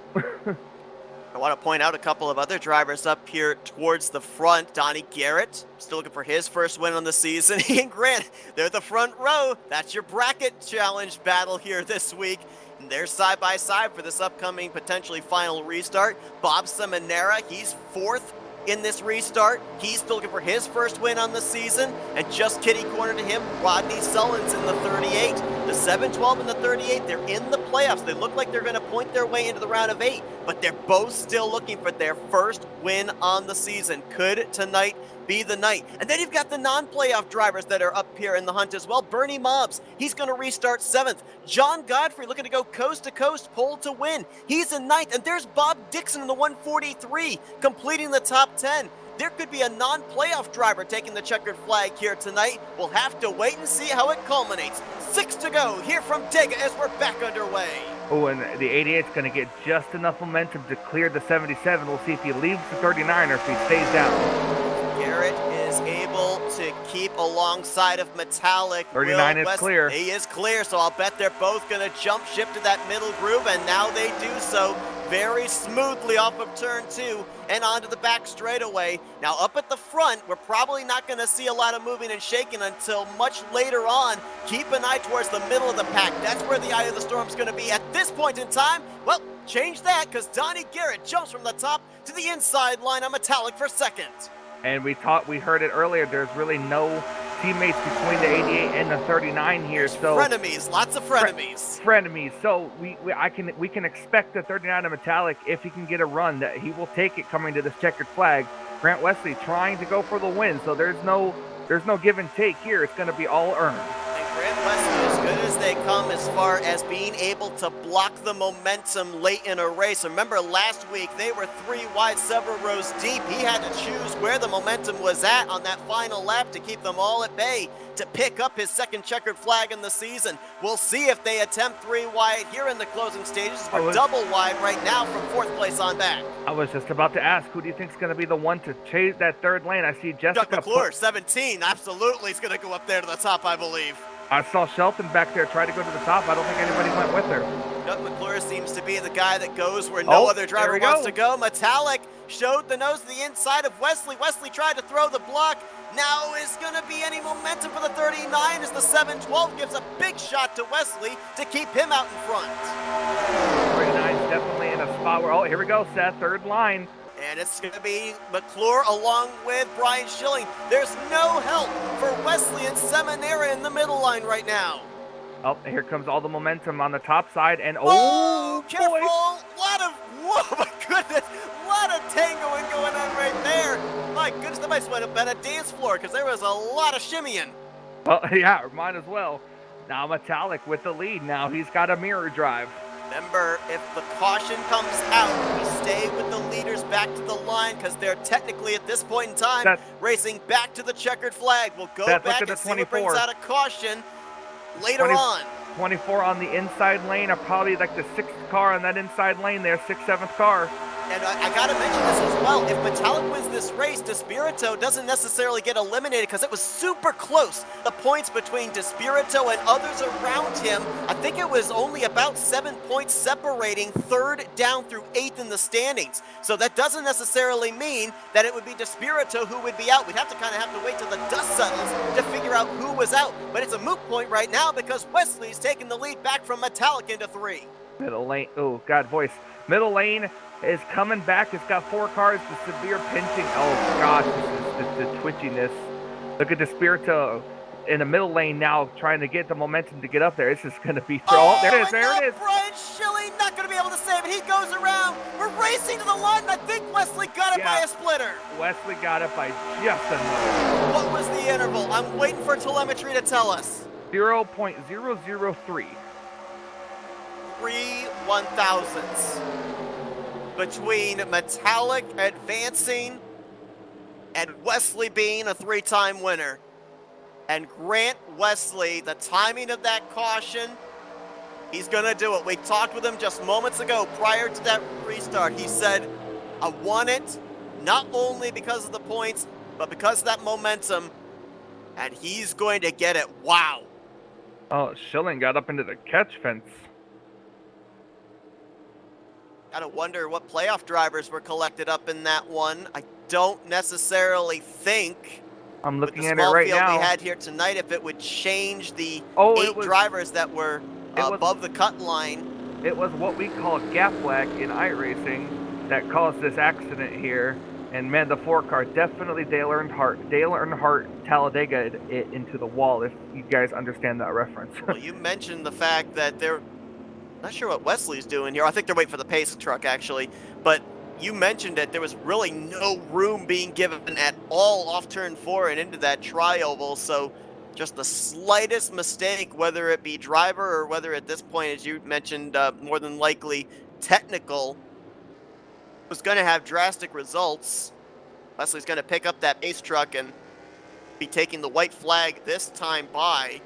[SPEAKER 1] I want to point out a couple of other drivers up here towards the front. Donnie Garrett, still looking for his first win on the season. He and Grant, they're the front row. That's your bracket challenge battle here this week. And they're side by side for this upcoming potentially final restart. Bob Seminara, he's 4th in this restart. He's still looking for his first win on the season, and just kitty corner to him, Rodney Sullins in the 38. The 712 and the 38, they're in the playoffs. They look like they're going to point their way into the round of 8, but they're both still looking for their first win on the season. Could tonight be the night? And then you've got the non-playoff drivers that are up here in the hunt as well. Bernie Mobbs, he's going to restart 7th. John Godfrey looking to go coast to coast, pole to win. He's in 9th. And there's Bob Dixon in the 143, completing the top 10. There could be a non-playoff driver taking the checkered flag here tonight. We'll have to wait and see how it culminates. 6 to go here from Dega as we're back underway.
[SPEAKER 2] Oh, and the 88's going to get just enough momentum to clear the 77. We'll see if he leaves the 39 or if he stays down.
[SPEAKER 1] Garrett is able to keep alongside of Metallic.
[SPEAKER 2] 39 is clear.
[SPEAKER 1] He is clear, so I'll bet they're both going to jump ship to that middle groove, and now they do so very smoothly off of turn 2 and onto the back straightaway. Now up at the front, we're probably not going to see a lot of moving and shaking until much later on. Keep an eye towards the middle of the pack. That's where the eye of the storm is going to be at this point in time. Well, change that, because Donnie Garrett jumps from the top to the inside line on Metallic for 2nd.
[SPEAKER 2] And we heard it earlier, there's really no teammates between the 88 and the 39 here. So
[SPEAKER 1] frenemies, lots of frenemies.
[SPEAKER 2] Frenemies. So we can expect the 39 of Metallic, if he can get a run, that he will take it coming to this checkered flag. Grant Wesley trying to go for the win, so there's no give and take here. It's going to be all earned.
[SPEAKER 1] And Grant Wesley, as good as they come as far as being able to block the momentum late in a race. Remember last week, they were 3 wide, several rows deep. He had to choose where the momentum was at on that final lap to keep them all at bay to pick up his 2nd checkered flag in the season. We'll see if they attempt 3 wide here in the closing stages. We're double wide right now from 4th place on back.
[SPEAKER 2] I was just about to ask, who do you think is going to be the one to chase that 3rd lane? I see Jessica.
[SPEAKER 1] Doug McClure, 17, absolutely is going to go up there to the top, I believe.
[SPEAKER 2] I saw Shelton back there try to go to the top. I don't think anybody went with her.
[SPEAKER 1] Doug McClure seems to be the guy that goes where no other driver wants to go. Metallic showed the nose to the inside of Wesley. Wesley tried to throw the block. Now is going to be any momentum for the 39 as the 712 gives a big shot to Wesley to keep him out in front.
[SPEAKER 2] 39's definitely in a spot where, here we go, Seth, 3rd line.
[SPEAKER 1] And it's going to be McClure along with Brian Schilling. There's no help for Wesley and Seminara in the middle line right now.
[SPEAKER 2] Oh, here comes all the momentum on the top side, and
[SPEAKER 1] careful!
[SPEAKER 2] Boy.
[SPEAKER 1] Whoa, my goodness, a lot of tangoing going on right there. My goodness, that might have been a dance floor because there was a lot of shimmying.
[SPEAKER 2] Well, yeah, might as well. Now Metallic with the lead. Now he's got a mirror drive.
[SPEAKER 1] Remember, if the caution comes out, we stay with the leaders back to the line because they're technically at this point in time racing back to the checkered flag. We'll go back and see what brings out a caution later on.
[SPEAKER 2] 24 on the inside lane are probably like the 6th car on that inside lane there, 6th, 7th car.
[SPEAKER 1] And I got to mention this as well. If Metallic wins this race, Despirito doesn't necessarily get eliminated because it was super close. The points between Despirito and others around him, I think it was only about 7 points separating 3rd down through 8th in the standings. So that doesn't necessarily mean that it would be Despirito who would be out. We'd have to kind of wait till the dust settles to figure out who was out. But it's a moot point right now because Wesley's taking the lead back from Metallic into 3.
[SPEAKER 2] Middle lane, oh, God, voice. Middle lane is coming back. It's got 4 cars. The severe pinching. Oh, gosh, this is the twitchiness. Look at Despirito in the middle lane now trying to get the momentum to get up there. This is going to be there it is.
[SPEAKER 1] Brian Schilling not going to be able to save it. He goes around. We're racing to the line. I think Wesley got it by a splitter.
[SPEAKER 2] Wesley got it by just enough.
[SPEAKER 1] What was the interval? I'm waiting for telemetry to tell us.
[SPEAKER 2] 0.003.
[SPEAKER 1] 3 1,000ths between Metallic advancing and Wesley being a 3-time winner. And Grant Wesley, the timing of that caution, he's going to do it. We talked with him just moments ago prior to that restart. He said, I won it not only because of the points, but because of that momentum, and he's going to get it. Wow.
[SPEAKER 2] Oh, Schilling got up into the catch fence.
[SPEAKER 1] Gotta wonder what playoff drivers were collected up in that one. I don't necessarily think,
[SPEAKER 2] I'm looking at
[SPEAKER 1] it
[SPEAKER 2] right
[SPEAKER 1] now,
[SPEAKER 2] now,
[SPEAKER 1] we had here tonight, if it would change the 8 drivers that were above the cut line.
[SPEAKER 2] It was what we call gap lag in iRacing that caused this accident here. And man, the 4 car definitely Dale Earnhardt Talladega it into the wall. If you guys understand that reference.
[SPEAKER 1] Well, you mentioned the fact that they're not sure what Wesley's doing here. I think they're waiting for the pace truck actually, but you mentioned that there was really no room being given at all off turn 4 and into that tri-oval. So just the slightest mistake, whether it be driver or whether at this point, as you mentioned, more than likely technical, was going to have drastic results. Wesley's going to pick up that pace truck and be taking the white flag this time by.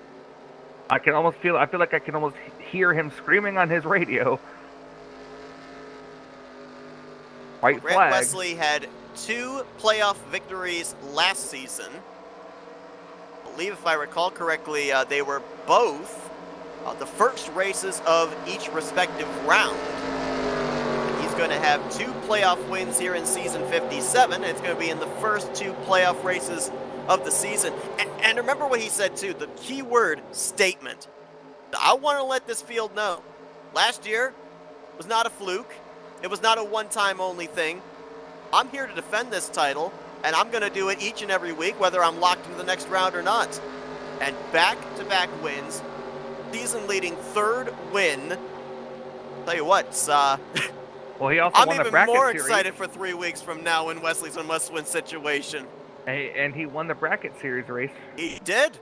[SPEAKER 2] I feel like I can almost hear him screaming on his radio. White
[SPEAKER 1] Grant
[SPEAKER 2] flag.
[SPEAKER 1] Wesley had 2 playoff victories last season. I believe, if I recall correctly, they were both the first races of each respective round. And he's going to have 2 playoff wins here in season 57. It's going to be in the first 2 playoff races of the season. And remember what he said too, the key word, statement. I want to let this field know, last year was not a fluke. It was not a one-time only thing. I'm here to defend this title, and I'm going to do it each and every week, whether I'm locked into the next round or not. And back-to-back wins, season-leading 3rd win. Tell you what,
[SPEAKER 2] well, he also
[SPEAKER 1] I'm
[SPEAKER 2] won the
[SPEAKER 1] even
[SPEAKER 2] bracket
[SPEAKER 1] more
[SPEAKER 2] series.
[SPEAKER 1] excited for 3 weeks from now when Wesley's a must-win situation.
[SPEAKER 2] And he won the bracket series race.
[SPEAKER 1] He did.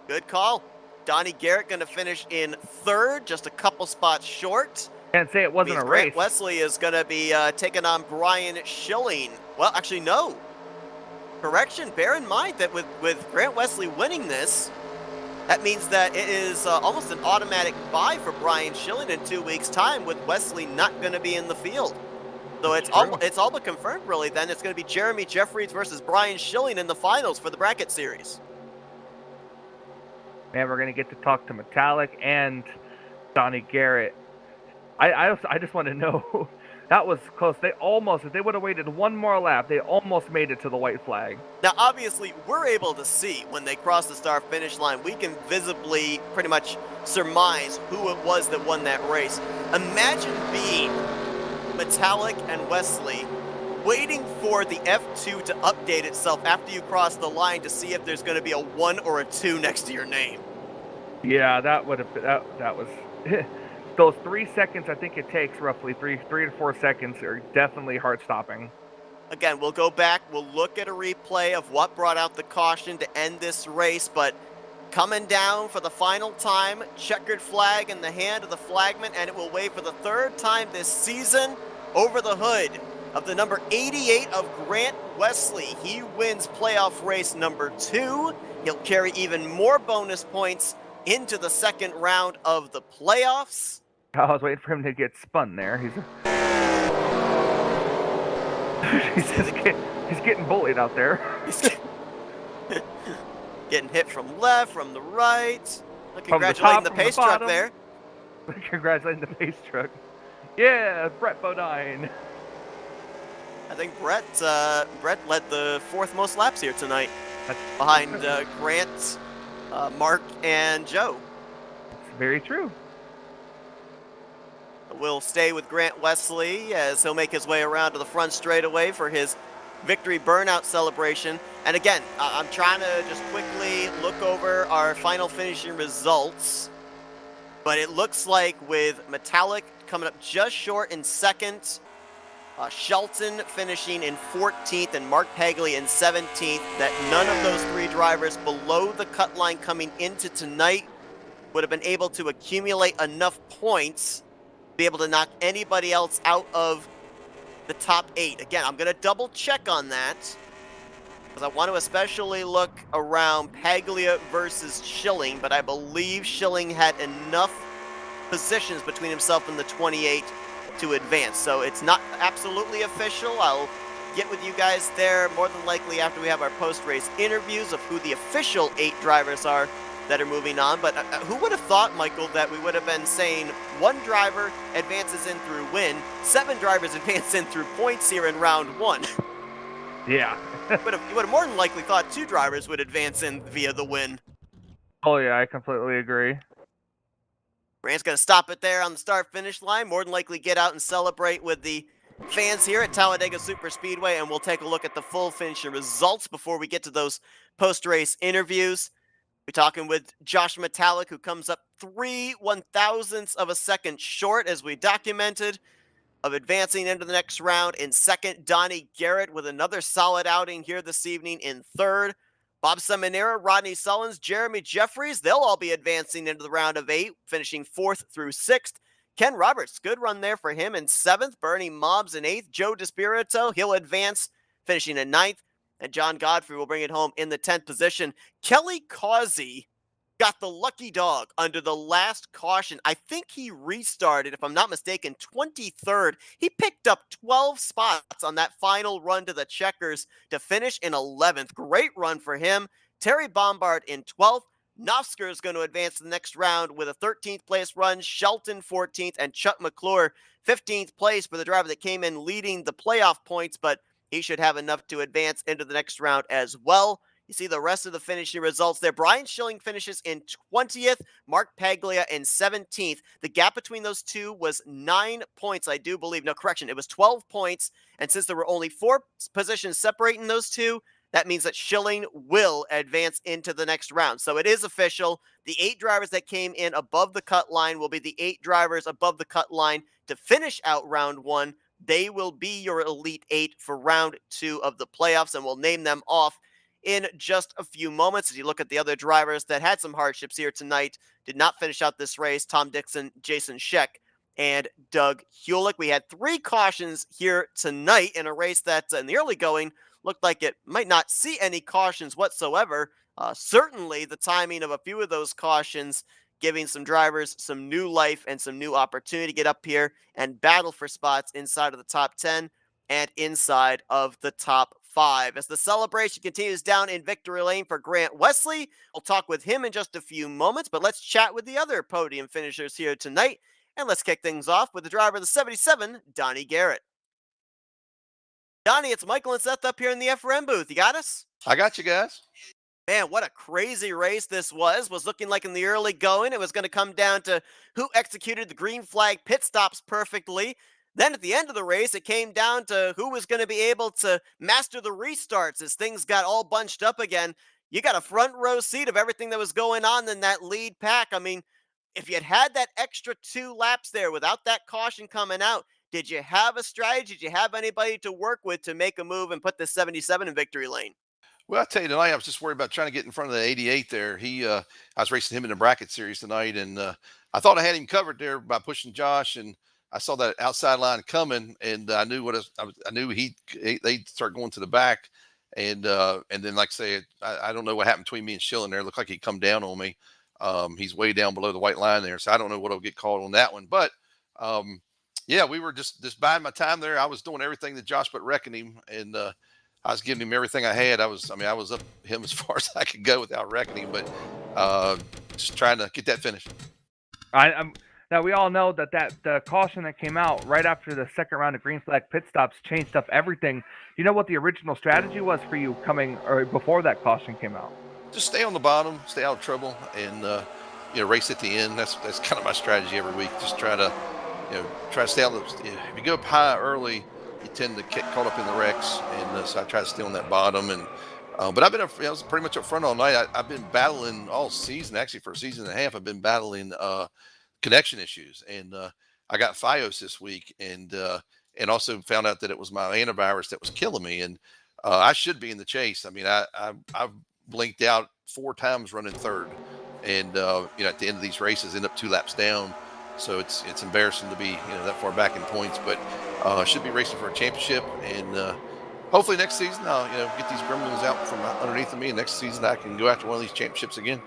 [SPEAKER 1] Good call. Donnie Garrett going to finish in 3rd, just a couple spots short.
[SPEAKER 2] Can't say it wasn't a race.
[SPEAKER 1] Grant Wesley is going to be taking on Brian Schilling. Well, actually, no. Correction. Bear in mind that with Grant Wesley winning this, that means that it is almost an automatic bye for Brian Schilling in 2 weeks' time, with Wesley not going to be in the field. So it's all but confirmed, really. Then it's going to be Jeremy Jeffries versus Brian Schilling in the finals for the bracket series.
[SPEAKER 2] Man, we're going to get to talk to Metallic and Donnie Garrett. I just want to know, that was close. If they would have waited 1 more lap, they almost made it to the white flag.
[SPEAKER 1] Now, obviously, we're able to see when they cross the start finish line. We can visibly pretty much surmise who it was that won that race. Imagine being Metallic and Wesley waiting for the F2 to update itself after you cross the line to see if there's going to be a 1 or a 2 next to your name.
[SPEAKER 2] Yeah, that would have been, that was those 3 seconds. I think it takes roughly 3 to 4 seconds are definitely heart-stopping.
[SPEAKER 1] Again, we'll go back, we'll look at a replay of what brought out the caution to end this race, but coming down for the final time, checkered flag in the hand of the flagman, and it will wave for the 3rd time this season over the hood of the number 88 of Grant Wesley. He wins playoff race number 2. He'll carry even more bonus points into the 2nd round of the playoffs.
[SPEAKER 2] I was waiting for him to get spun there. He's getting bullied out there.
[SPEAKER 1] Getting hit from left, from the right.
[SPEAKER 2] Congratulating
[SPEAKER 1] the pace truck there.
[SPEAKER 2] Congratulating the pace truck. Yeah, Brett Bodine.
[SPEAKER 1] I think Brett led the 4th most laps here tonight, behind Grant, Mark, and Joe.
[SPEAKER 2] It's very true.
[SPEAKER 1] We'll stay with Grant Wesley as he'll make his way around to the front straightaway for his victory burnout celebration. And again, I'm trying to just quickly look over our final finishing results. But it looks like with Metallic coming up just short in 2nd, Shelton finishing in 14th, and Mark Pegley in 17th, that none of those 3 drivers below the cut line coming into tonight would have been able to accumulate enough points to be able to knock anybody else out of the top 8. Again, I'm going to double check on that, because I want to especially look around Paglia versus Schilling, but I believe Schilling had enough positions between himself and the 28 to advance. So it's not absolutely official. I'll get with you guys there more than likely after we have our post-race interviews of who the official 8 drivers are that are moving on. But who would have thought, Michael, that we would have been saying 1 driver advances in through win, 7 drivers advance in through points here in round 1.
[SPEAKER 2] Yeah.
[SPEAKER 1] You would have more than likely thought 2 drivers would advance in via the win.
[SPEAKER 2] Oh yeah, I completely agree.
[SPEAKER 1] Grant's going to stop it there on the start-finish line, more than likely get out and celebrate with the fans here at Talladega Superspeedway, and we'll take a look at the full finish and results before we get to those post-race interviews. We're talking with Josh Metallic, who comes up 3/1000ths of a second short, as we documented, of advancing into the next round. In second, Donnie Garrett with another solid outing here this evening in third. Bob Seminara, Rodney Sullins, Jeremy Jeffries, they'll all be advancing into the round of 8, finishing 4th through 6th. Ken Roberts, good run there for him in 7th. Bernie Mobbs in 8th. Joe DeSpirito, he'll advance, finishing in 9th. And John Godfrey will bring it home in the 10th position. Kelly Causey got the lucky dog under the last caution. I think he restarted, if I'm not mistaken, 23rd. He picked up 12 spots on that final run to the checkers to finish in 11th. Great run for him. Terry Bombard in 12th. Nofsker is going to advance to the next round with a 13th place run. Shelton 14th, and Chuck McClure 15th place for the driver that came in leading the playoff points, but he should have enough to advance into the next round as well. You see the rest of the finishing results there. Brian Schilling finishes in 20th, Mark Paglia in 17th. The gap between those two was 9 points, I do believe. No, correction, it was 12 points. And since there were only 4 positions separating those two, that means that Schilling will advance into the next round. So it is official. The 8 drivers that came in above the cut line will be the 8 drivers above the cut line to finish out round 1. They will be your Elite 8 for round 2 of the playoffs, and we'll name them off in just a few moments. As you look at the other drivers that had some hardships here tonight, did not finish out this race: Tom Dixon, Jason Scheck, and Doug Hewlick. We had 3 cautions here tonight in a race that in the early going looked like it might not see any cautions whatsoever. Certainly the timing of a few of those cautions giving some drivers some new life and some new opportunity to get up here and battle for spots inside of the top 10 and inside of the top 5. As the celebration continues down in victory lane for Grant Wesley, we'll talk with him in just a few moments, but let's chat with the other podium finishers here tonight, and let's kick things off with the driver of the 77, Donnie Garrett. Donnie, it's Michael and Seth up here in the FRM booth. You got us?
[SPEAKER 4] I got you guys.
[SPEAKER 1] Man, what a crazy race this was. Was looking like in the early going, it was going to come down to who executed the green flag pit stops perfectly. Then at the end of the race, it came down to who was going to be able to master the restarts as things got all bunched up again. You got a front row seat of everything that was going on in that lead pack. I mean, if you had that extra 2 laps there without that caution coming out, did you have a strategy? Did you have anybody to work with to make a move and put the 77 in victory lane?
[SPEAKER 4] Well, I'll tell you tonight, I was just worried about trying to get in front of the 88 there. I was racing him in the bracket series tonight, and I thought I had him covered there by pushing Josh, and I saw that outside line coming, and I knew I knew they'd start going to the back, and then like I say, I don't know what happened between me and Schilling there. It looked like he'd come down on me. He's way down below the white line there, so I don't know what will get called on that one, but yeah, we were just buying my time there. I was doing everything that Josh put wrecking him, and I was giving him everything I had. I was up him as far as I could go without wrecking him, but just trying to get that finish.
[SPEAKER 2] Now we all know that the caution that came out right after the second round of green flag pit stops changed up everything. Do you know what the original strategy was for you coming or before that caution came out?
[SPEAKER 4] Just stay on the bottom, stay out of trouble, and race at the end. That's kind of my strategy every week. Just try to stay out. If you go up high early, you tend to get caught up in the wrecks, and so I try to stay on that bottom. And but I was pretty much up front all night. I've been battling all season, actually for a season and a half. I've been battling connection issues, and I got FiOS this week, and also found out that it was my antivirus that was killing me, and I should be in the chase. I mean, I've blinked out 4 times running third, and at the end of these races, end up 2 laps down. So it's embarrassing to be that far back in points, but should be racing for a championship, and hopefully next season I'll get these gremlins out from underneath of me, and next season I can go after one of these championships again.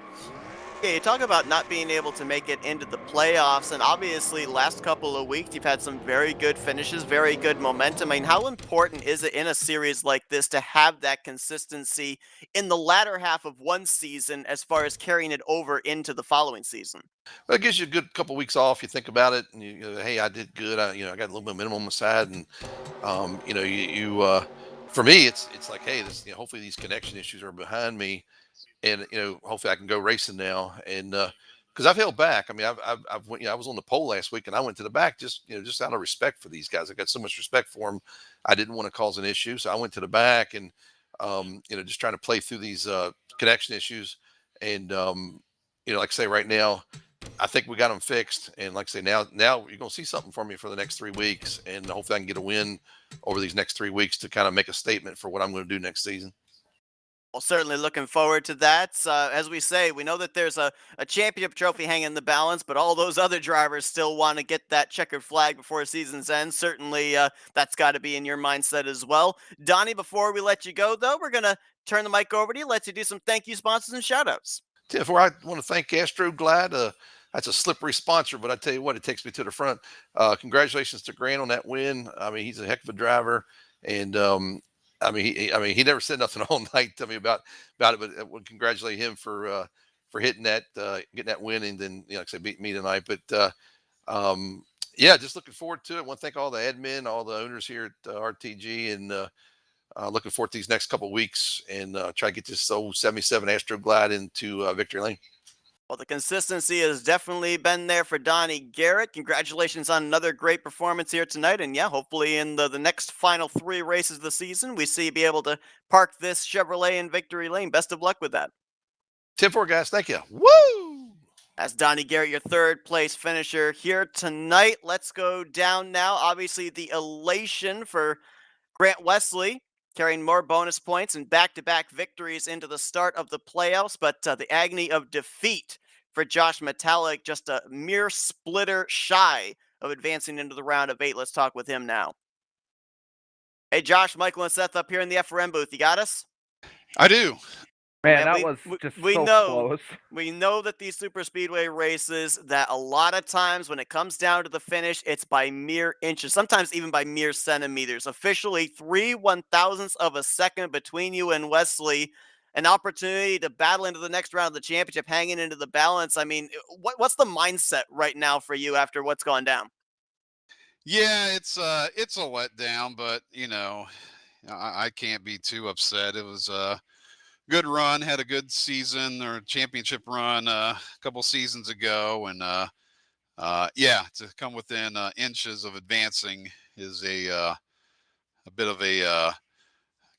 [SPEAKER 1] Yeah, you talk about not being able to make it into the playoffs, and obviously last couple of weeks you've had some very good finishes, very good momentum. I mean, how important is it in a series like this to have that consistency in the latter half of one season as far as carrying it over into the following season?
[SPEAKER 4] Well, it gives you a good couple weeks off. You think about it, and hey, I did good. I got a little bit of minimum on the side, and for me, it's like, hey, this hopefully these connection issues are behind me, and hopefully I can go racing now. And because I've held back. I mean, I've went, I was on the pole last week, and I went to the back just just out of respect for these guys. I got so much respect for them. I didn't want to cause an issue, so I went to the back and just trying to play through these connection issues. And like I say, right now, I think we got them fixed. And like I say, now you're gonna see something from me for the next 3 weeks, and hopefully I can get a win over these next 3 weeks to kind of make a statement for what I'm going to do next season.
[SPEAKER 1] Well, certainly looking forward to that. As we say, we know that there's a championship trophy hanging in the balance, but all those other drivers still want to get that checkered flag before season's end. Certainly, that's got to be in your mindset as well. Donnie, before we let you go, though, we're going to turn the mic over to you, let you do some thank you sponsors and shout outs.
[SPEAKER 4] Before I want to thank Astro Glide. That's a slippery sponsor, but I tell you what, it takes me to the front. Congratulations to Grant on that win. I mean, he's a heck of a driver, and he never said nothing all night to me about it, but I would congratulate him for hitting that, getting that win, and then like I said, beat me tonight. But yeah, just looking forward to it. I want to thank all the admin, all the owners here at RTG, and looking forward to these next couple of weeks and try to get this old 77 Astro Glide into victory lane.
[SPEAKER 1] Well, the consistency has definitely been there for Donnie Garrett. Congratulations on another great performance here tonight. And yeah, hopefully in the next final 3 races of the season, we see you be able to park this Chevrolet in victory lane. Best of luck with that.
[SPEAKER 4] 10-4, guys. Thank you. Woo!
[SPEAKER 1] That's Donnie Garrett, your 3rd place finisher here tonight. Let's go down now. Obviously, the elation for Grant Wesley, carrying more bonus points and back-to-back victories into the start of the playoffs, but the agony of defeat for Josh Metallic, just a mere splitter shy of advancing into the round of 8. Let's talk with him now. Hey, Josh, Michael, and Seth up here in the FRM booth. You got us?
[SPEAKER 5] I do.
[SPEAKER 2] Man, that was just so close.
[SPEAKER 1] We know that these super speedway races, that a lot of times when it comes down to the finish, it's by mere inches, sometimes even by mere centimeters. Officially 3/1000ths of a second between you and Wesley. An opportunity to battle into the next round of the championship, hanging into the balance. I mean, what's the mindset right now for you after what's gone down?
[SPEAKER 5] Yeah, it's a letdown, but I can't be too upset. It was good run, had a good season or championship run a couple seasons ago, and yeah, to come within inches of advancing is a bit of a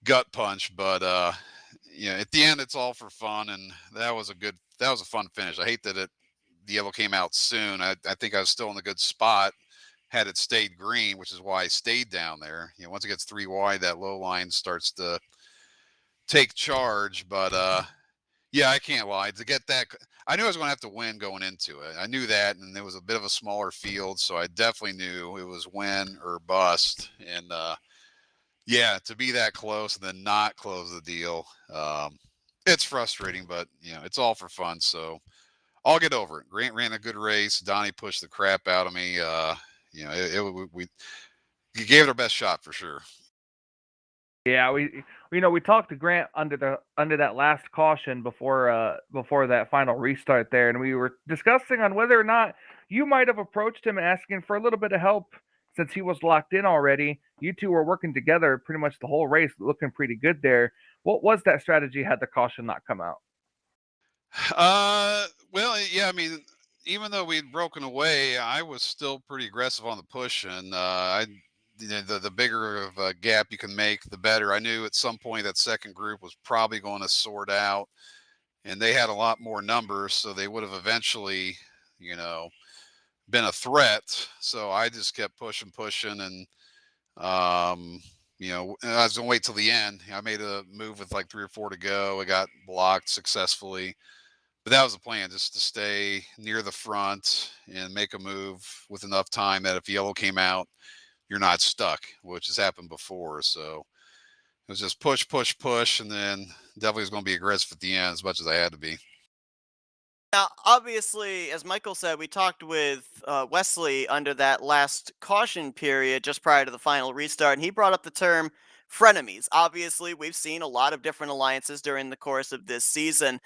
[SPEAKER 5] gut punch, but at the end it's all for fun, and that was a fun finish. I hate that the yellow came out soon. I think I was still in a good spot had it stayed green, which is why I stayed down there. Once it gets 3 wide, that low line starts to take charge, but yeah, I can't lie. To get that, I knew I was going to have to win going into it. I knew that, and it was a bit of a smaller field, so I definitely knew it was win or bust. And yeah, to be that close and then not close the deal, it's frustrating, but it's all for fun. So I'll get over it. Grant ran a good race. Donnie pushed the crap out of me. We gave it our best shot for sure.
[SPEAKER 2] Yeah, we talked to Grant under that last caution before that final restart there, and we were discussing on whether or not you might have approached him asking for a little bit of help since he was locked in already. You two were working together pretty much the whole race, looking pretty good there. What was that strategy had the caution not come out?
[SPEAKER 5] Well, yeah, I mean, even though we'd broken away, I was still pretty aggressive on the push, and the bigger of a gap you can make, the better. I knew at some point that second group was probably going to sort out, and they had a lot more numbers, so they would have eventually, been a threat. So I just kept pushing, and I was gonna wait till the end. I made a move with like 3 or 4 to go. I got blocked successfully, but that was the plan, just to stay near the front and make a move with enough time that if yellow came out, you're not stuck, which has happened before. So it was just push, and then definitely was going to be aggressive at the end as much as I had to be.
[SPEAKER 1] Now, obviously, as Michael said, we talked with Wesley under that last caution period just prior to the final restart, and he brought up the term frenemies. Obviously, we've seen a lot of different alliances during the course of this season.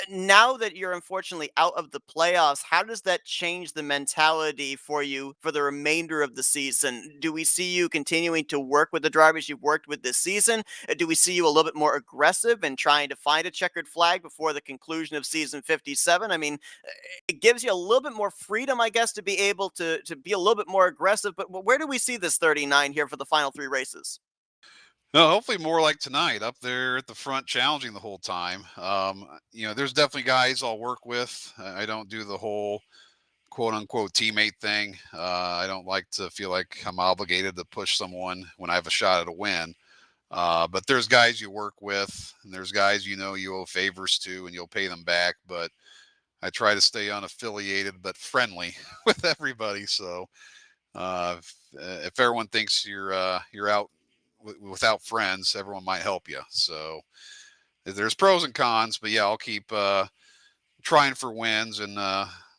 [SPEAKER 1] Now that you're unfortunately out of the playoffs, how does that change the mentality for you for the remainder of the season? Do we see you continuing to work with the drivers you've worked with this season? Do we see you a little bit more aggressive in trying to find a checkered flag before the conclusion of season 57? I mean, it gives you a little bit more freedom, I guess, to be able to be a little bit more aggressive. But where do we see this 39 here for the final 3 races?
[SPEAKER 5] No, hopefully more like tonight, up there at the front, challenging the whole time. There's definitely guys I'll work with. I don't do the whole quote unquote teammate thing. I don't like to feel like I'm obligated to push someone when I have a shot at a win. But there's guys you work with, and there's guys you owe favors to, and you'll pay them back. But I try to stay unaffiliated but friendly with everybody. So if everyone thinks you're out without friends, everyone might help you. So there's pros and cons, but yeah, I'll keep trying for wins. And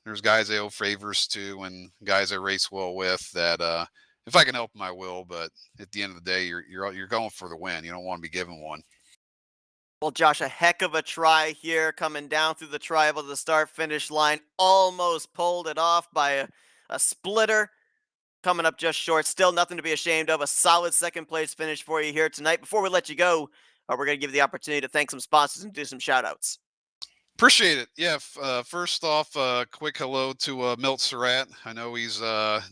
[SPEAKER 5] there's guys I owe favors to, and guys I race well with that if I can help them, I will. But at the end of the day, you're going for the win. You don't want to be given one.
[SPEAKER 1] Well, Josh, a heck of a try here coming down through the tribal to the start finish line. Almost pulled it off by a splitter. Coming up just short. Still nothing to be ashamed of. A solid second place finish for you here tonight. Before we let you go, we're going to give you the opportunity to thank some sponsors and do some shout outs.
[SPEAKER 5] Appreciate it. Yeah. First off, quick hello to Milt Surratt. I know he's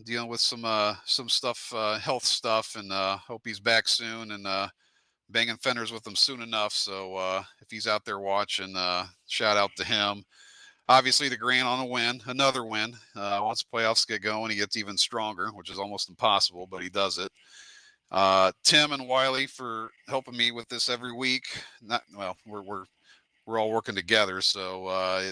[SPEAKER 5] dealing with some stuff, health stuff, and hope he's back soon and banging fenders with him soon enough. So if he's out there watching, shout out to him. Obviously, the Grant on a win, another win. Once playoffs get going, he gets even stronger, which is almost impossible, but he does it. Tim and Wiley for helping me with this every week. We're all working together, so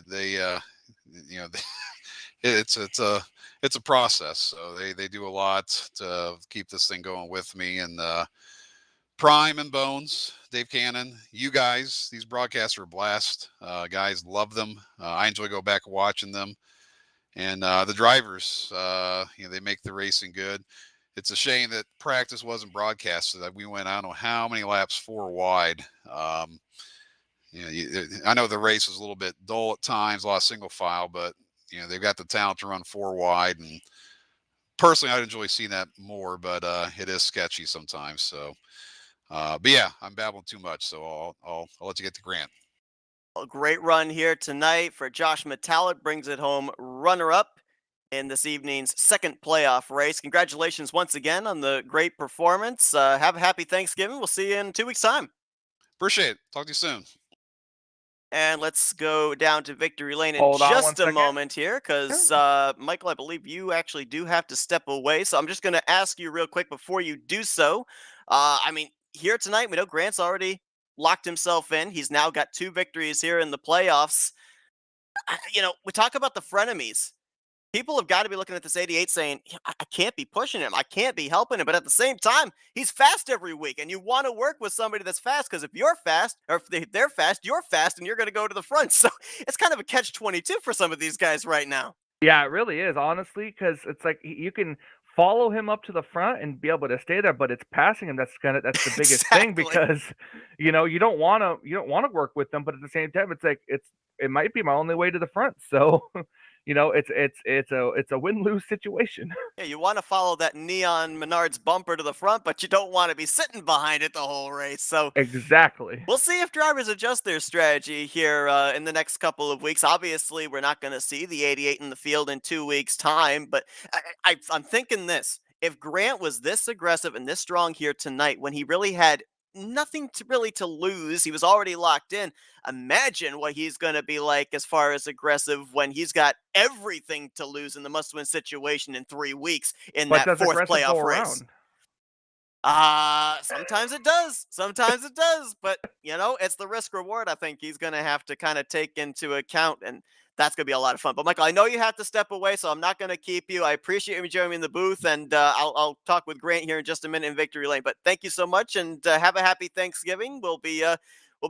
[SPEAKER 5] it's a process. So they do a lot to keep this thing going with me. And Prime and Bones, Dave Cannon, you guys, these broadcasts are a blast. Guys love them. I enjoy go back and watching them. And the drivers, they make the racing good. It's a shame that practice wasn't broadcasted. We went, I don't know how many laps, 4 wide. I know the race was a little bit dull at times, a lot of single file, but they've got the talent to run 4 wide. And personally, I'd enjoy seeing that more, but it is sketchy sometimes. So. But yeah, I'm babbling too much, so I'll let you get to Grant.
[SPEAKER 1] A great run here tonight for Josh Metallic. Brings it home runner-up in this evening's second playoff race. Congratulations once again on the great performance. Have a happy Thanksgiving. We'll see you in 2 weeks' time.
[SPEAKER 5] Appreciate it. Talk to you soon.
[SPEAKER 1] And let's go down to victory lane in
[SPEAKER 2] Hold on one
[SPEAKER 1] just a
[SPEAKER 2] second.
[SPEAKER 1] moment here, because Michael, I believe you actually do have to step away. So I'm just going to ask you real quick before you do so. Here tonight, we know Grant's already locked himself in. He's now got 2 victories here in the playoffs. We talk about the frenemies. People have got to be looking at this 88 saying, I can't be pushing him. I can't be helping him. But at the same time, he's fast every week. And you want to work with somebody that's fast, because if you're fast, or if they're fast, you're fast, and you're going to go to the front. So it's kind of a catch-22 for some of these guys right now.
[SPEAKER 2] Yeah, it really is, honestly, because it's like you can follow him up to the front and be able to stay there, but it's passing him that's the biggest thing,
[SPEAKER 1] Exactly.
[SPEAKER 2] because you don't want to work with them, but at the same time, it's like it might be my only way to the front. So it's a win-lose situation.
[SPEAKER 1] Yeah, you want to follow that neon Menards bumper to the front, but you don't want to be sitting behind it the whole race. So
[SPEAKER 2] Exactly.
[SPEAKER 1] we'll see if drivers adjust their strategy here in the next couple of weeks. Obviously, we're not going to see the 88 in the field in 2 weeks' time, but I'm thinking this. If Grant was this aggressive and this strong here tonight when he really had nothing to lose, he was already locked in. Imagine what he's going to be like as far as aggressive when he's got everything to lose in the must-win situation in 3 weeks in
[SPEAKER 2] But
[SPEAKER 1] that
[SPEAKER 2] does
[SPEAKER 1] 4th
[SPEAKER 2] aggressive
[SPEAKER 1] playoff
[SPEAKER 2] go
[SPEAKER 1] race.
[SPEAKER 2] around?
[SPEAKER 1] Sometimes it does. Sometimes it does. But, it's the risk reward I think he's going to have to kind of take into account. And that's going to be a lot of fun. But, Michael, I know you have to step away, so I'm not going to keep you. I appreciate you joining me in the booth. And I'll talk with Grant here in just a minute in victory lane. But thank you so much. And have a happy Thanksgiving. We'll be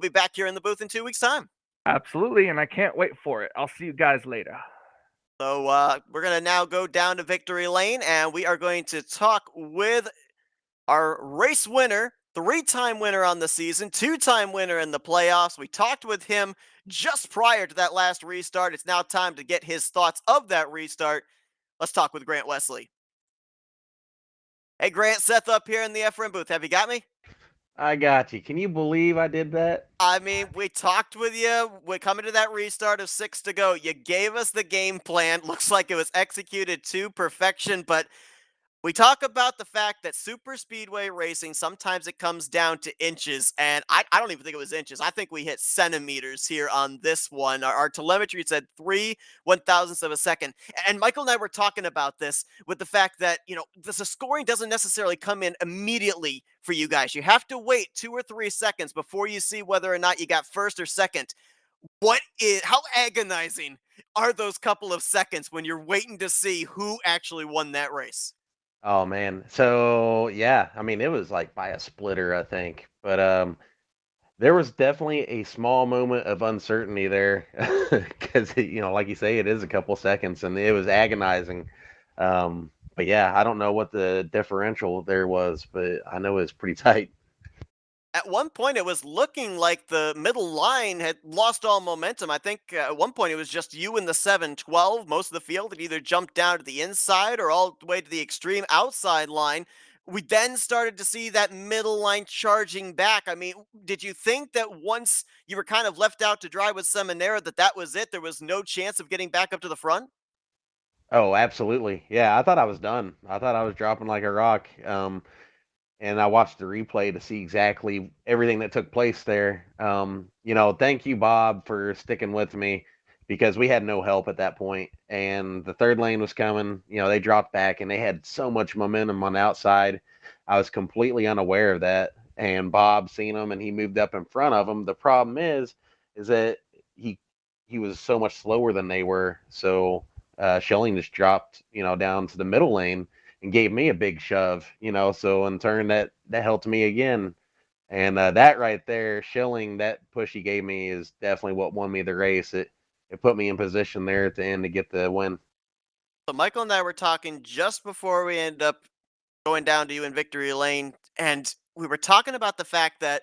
[SPEAKER 1] back here in the booth in 2 weeks' time.
[SPEAKER 2] Absolutely, and I can't wait for it. I'll see you guys later.
[SPEAKER 1] So we're going to now go down to victory lane, and we are going to talk with our race winner, three-time winner on the season, two-time winner in the playoffs. We talked with him just prior to that last restart. It's now time to get his thoughts of that restart. Let's talk with Grant Wesley. Hey, Grant, Seth up here in the FRM booth. Have you got me?
[SPEAKER 3] I got you. Can you believe I did that?
[SPEAKER 1] I mean, we talked with you. We're coming to that restart of 6 to go. You gave us the game plan. Looks like it was executed to perfection, but we talk about the fact that super speedway racing, sometimes it comes down to inches, and I don't even think it was inches. I think we hit centimeters here on this one. Our telemetry said 3/1000ths of a second. And Michael and I were talking about this with the fact that, the scoring doesn't necessarily come in immediately for you guys. You have to wait 2 or 3 seconds before you see whether or not you got first or second. How agonizing are those couple of seconds when you're waiting to see who actually won that race?
[SPEAKER 3] Oh man. So yeah, I mean it was like by a splitter, I think. But there was definitely a small moment of uncertainty there because like you say, it is a couple seconds and it was agonizing. But yeah, I don't know what the differential there was, but I know it was pretty tight.
[SPEAKER 1] At one point, it was looking like the middle line had lost all momentum. I think at one point it was just you and the 712. Most of the field had either jumped down to the inside or all the way to the extreme outside line. We then started to see that middle line charging back. I mean, did you think that once you were kind of left out to dry with Seminara that was it? There was no chance of getting back up to the front?
[SPEAKER 3] Oh, absolutely. Yeah, I thought I was done. I thought I was dropping like a rock. And I watched the replay to see exactly everything that took place there. Thank you, Bob, for sticking with me because we had no help at that point. And the third lane was coming. They dropped back and they had so much momentum on the outside. I was completely unaware of that. And Bob seen them and he moved up in front of them. The problem is that he was so much slower than they were. So Schelling just dropped, down to the middle lane and gave me a big shove, so in turn that helped me again. And that right there, Schilling, that push he gave me is definitely what won me the race. It put me in position there at the end to get the win.
[SPEAKER 1] So Michael and I were talking just before we ended up going down to you in victory lane, and we were talking about the fact that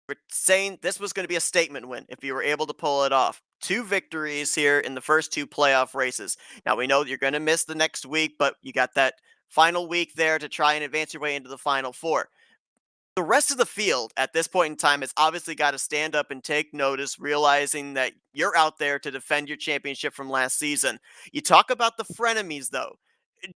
[SPEAKER 1] we're saying this was going to be a statement win if you were able to pull it off. 2 victories here in the first 2 playoff races. Now we know that you're going to miss the next week, but you got that final week there to try and advance your way into the final 4. The rest of the field at this point in time has obviously got to stand up and take notice, realizing that you're out there to defend your championship from last season. You talk about the frenemies, though.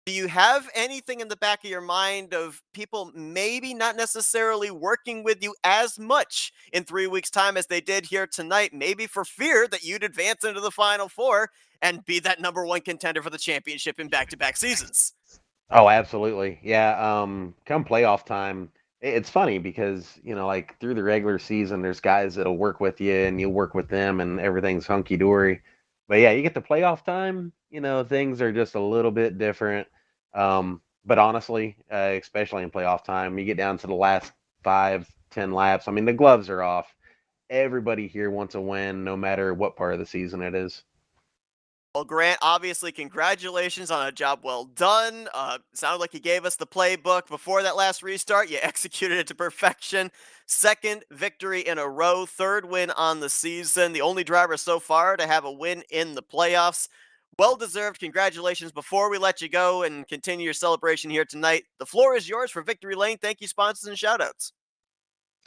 [SPEAKER 1] Do you have anything in the back of your mind of people maybe not necessarily working with you as much in 3 weeks' time as they did here tonight, maybe for fear that you'd advance into the Final Four and be that number 1 contender for the championship in back-to-back seasons?
[SPEAKER 3] Oh, absolutely. Yeah. Come playoff time, it's funny because, like through the regular season, there's guys that'll work with you and you'll work with them and everything's hunky dory. But yeah, you get to playoff time, things are just a little bit different. But honestly, especially in playoff time, you get down to the last 5, 10 laps. I mean, the gloves are off. Everybody here wants a win, no matter what part of the season it is.
[SPEAKER 1] Well, Grant, obviously, congratulations on a job well done. Sounded like you gave us the playbook before that last restart. You executed it to perfection. Second victory in a row, third win on the season. The only driver so far to have a win in the playoffs. Well deserved. Congratulations. Before we let you go and continue your celebration here tonight, the floor is yours for Victory Lane. Thank you, sponsors, and shoutouts.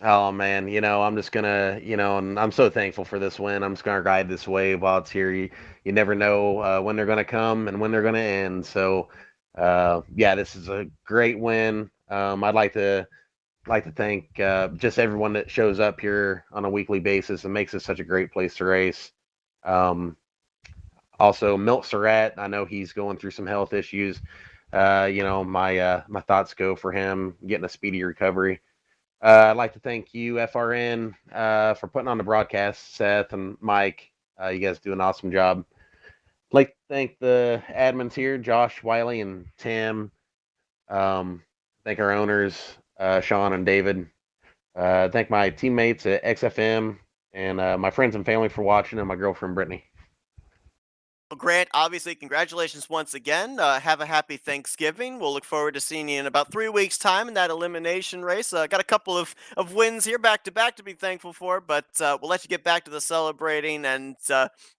[SPEAKER 3] Oh man, I'm just gonna, and I'm so thankful for this win. I'm just gonna ride this wave while it's here. You never know when they're gonna come and when they're gonna end. So, yeah, this is a great win. I'd like to thank just everyone that shows up here on a weekly basis and makes it such a great place to race. Um, Also, Milt Surratt, I know he's going through some health issues. My thoughts go for him getting a speedy recovery. I'd like to thank you, FRN, for putting on the broadcast, Seth and Mike. You guys do an awesome job. I'd like to thank the admins here, Josh, Wiley, and Tim. Thank our owners, Sean and David. Thank my teammates at XFM and my friends and family for watching, and my girlfriend, Brittany.
[SPEAKER 1] Grant, obviously, congratulations once again. Have a happy Thanksgiving. We'll look forward to seeing you in about 3 weeks' time in that elimination race. Got a couple of wins here back to back to be thankful for, but we'll let you get back to the celebrating, and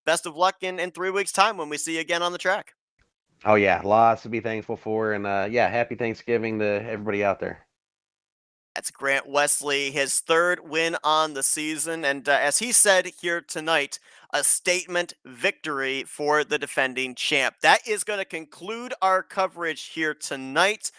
[SPEAKER 1] best of luck in 3 weeks' time when we see you again on the track.
[SPEAKER 3] Oh yeah, lots to be thankful for, and yeah, happy Thanksgiving to everybody out there.
[SPEAKER 1] That's Grant Wesley, his third win on the season. And as he said here tonight, a statement victory for the defending champ. That is going to conclude our coverage here tonight.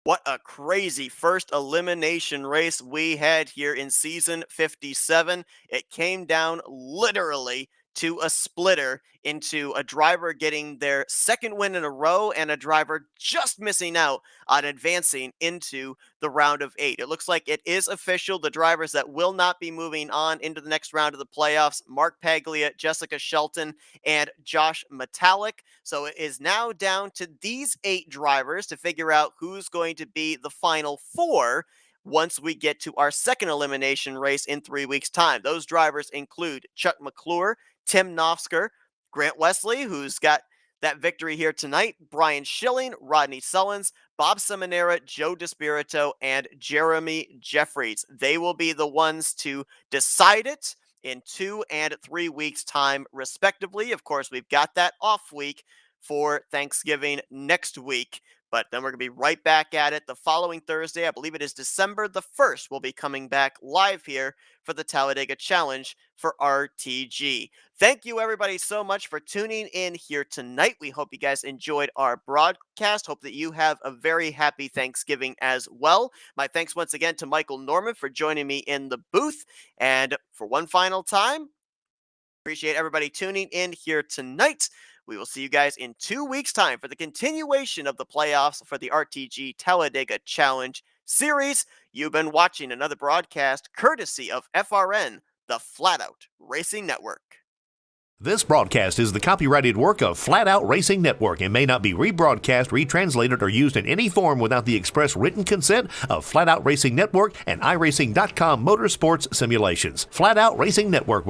[SPEAKER 1] What a crazy first elimination race we had here in season 57. It came down literally to a splitter, into a driver getting their second win in a row and a driver just missing out on advancing into the round of 8. It looks like it is official. The drivers that will not be moving on into the next round of the playoffs, Mark Paglia, Jessica Shelton, and Josh Metallic. So it is now down to these 8 drivers to figure out who's going to be the final 4 once we get to our second elimination race in 3 weeks' time. Those drivers include Chuck McClure, Tim Nofsker, Grant Wesley, who's got that victory here tonight, Brian Schilling, Rodney Sullins, Bob Seminara, Joe DeSpirito, and Jeremy Jeffries. They will be the ones to decide it in 2 and 3 weeks' time, respectively. Of course, we've got that off week for Thanksgiving next week. But then we're going to be right back at it the following Thursday. I believe it is December the 1st. We'll be coming back live here for the Talladega Challenge for RTG. Thank you, everybody, so much for tuning in here tonight. We hope you guys enjoyed our broadcast. Hope that you have a very happy Thanksgiving as well. My thanks once again to Michael Norman for joining me in the booth. And for one final time, appreciate everybody tuning in here tonight. We will see you guys in 2 weeks' time for the continuation of the playoffs for the RTG Talladega Challenge Series. You've been watching another broadcast courtesy of FRN, the Flatout Racing Network.
[SPEAKER 6] This broadcast is the copyrighted work of Flatout Racing Network and may not be rebroadcast, retranslated, or used in any form without the express written consent of Flatout Racing Network and iRacing.com Motorsports Simulations. Flatout Racing Network will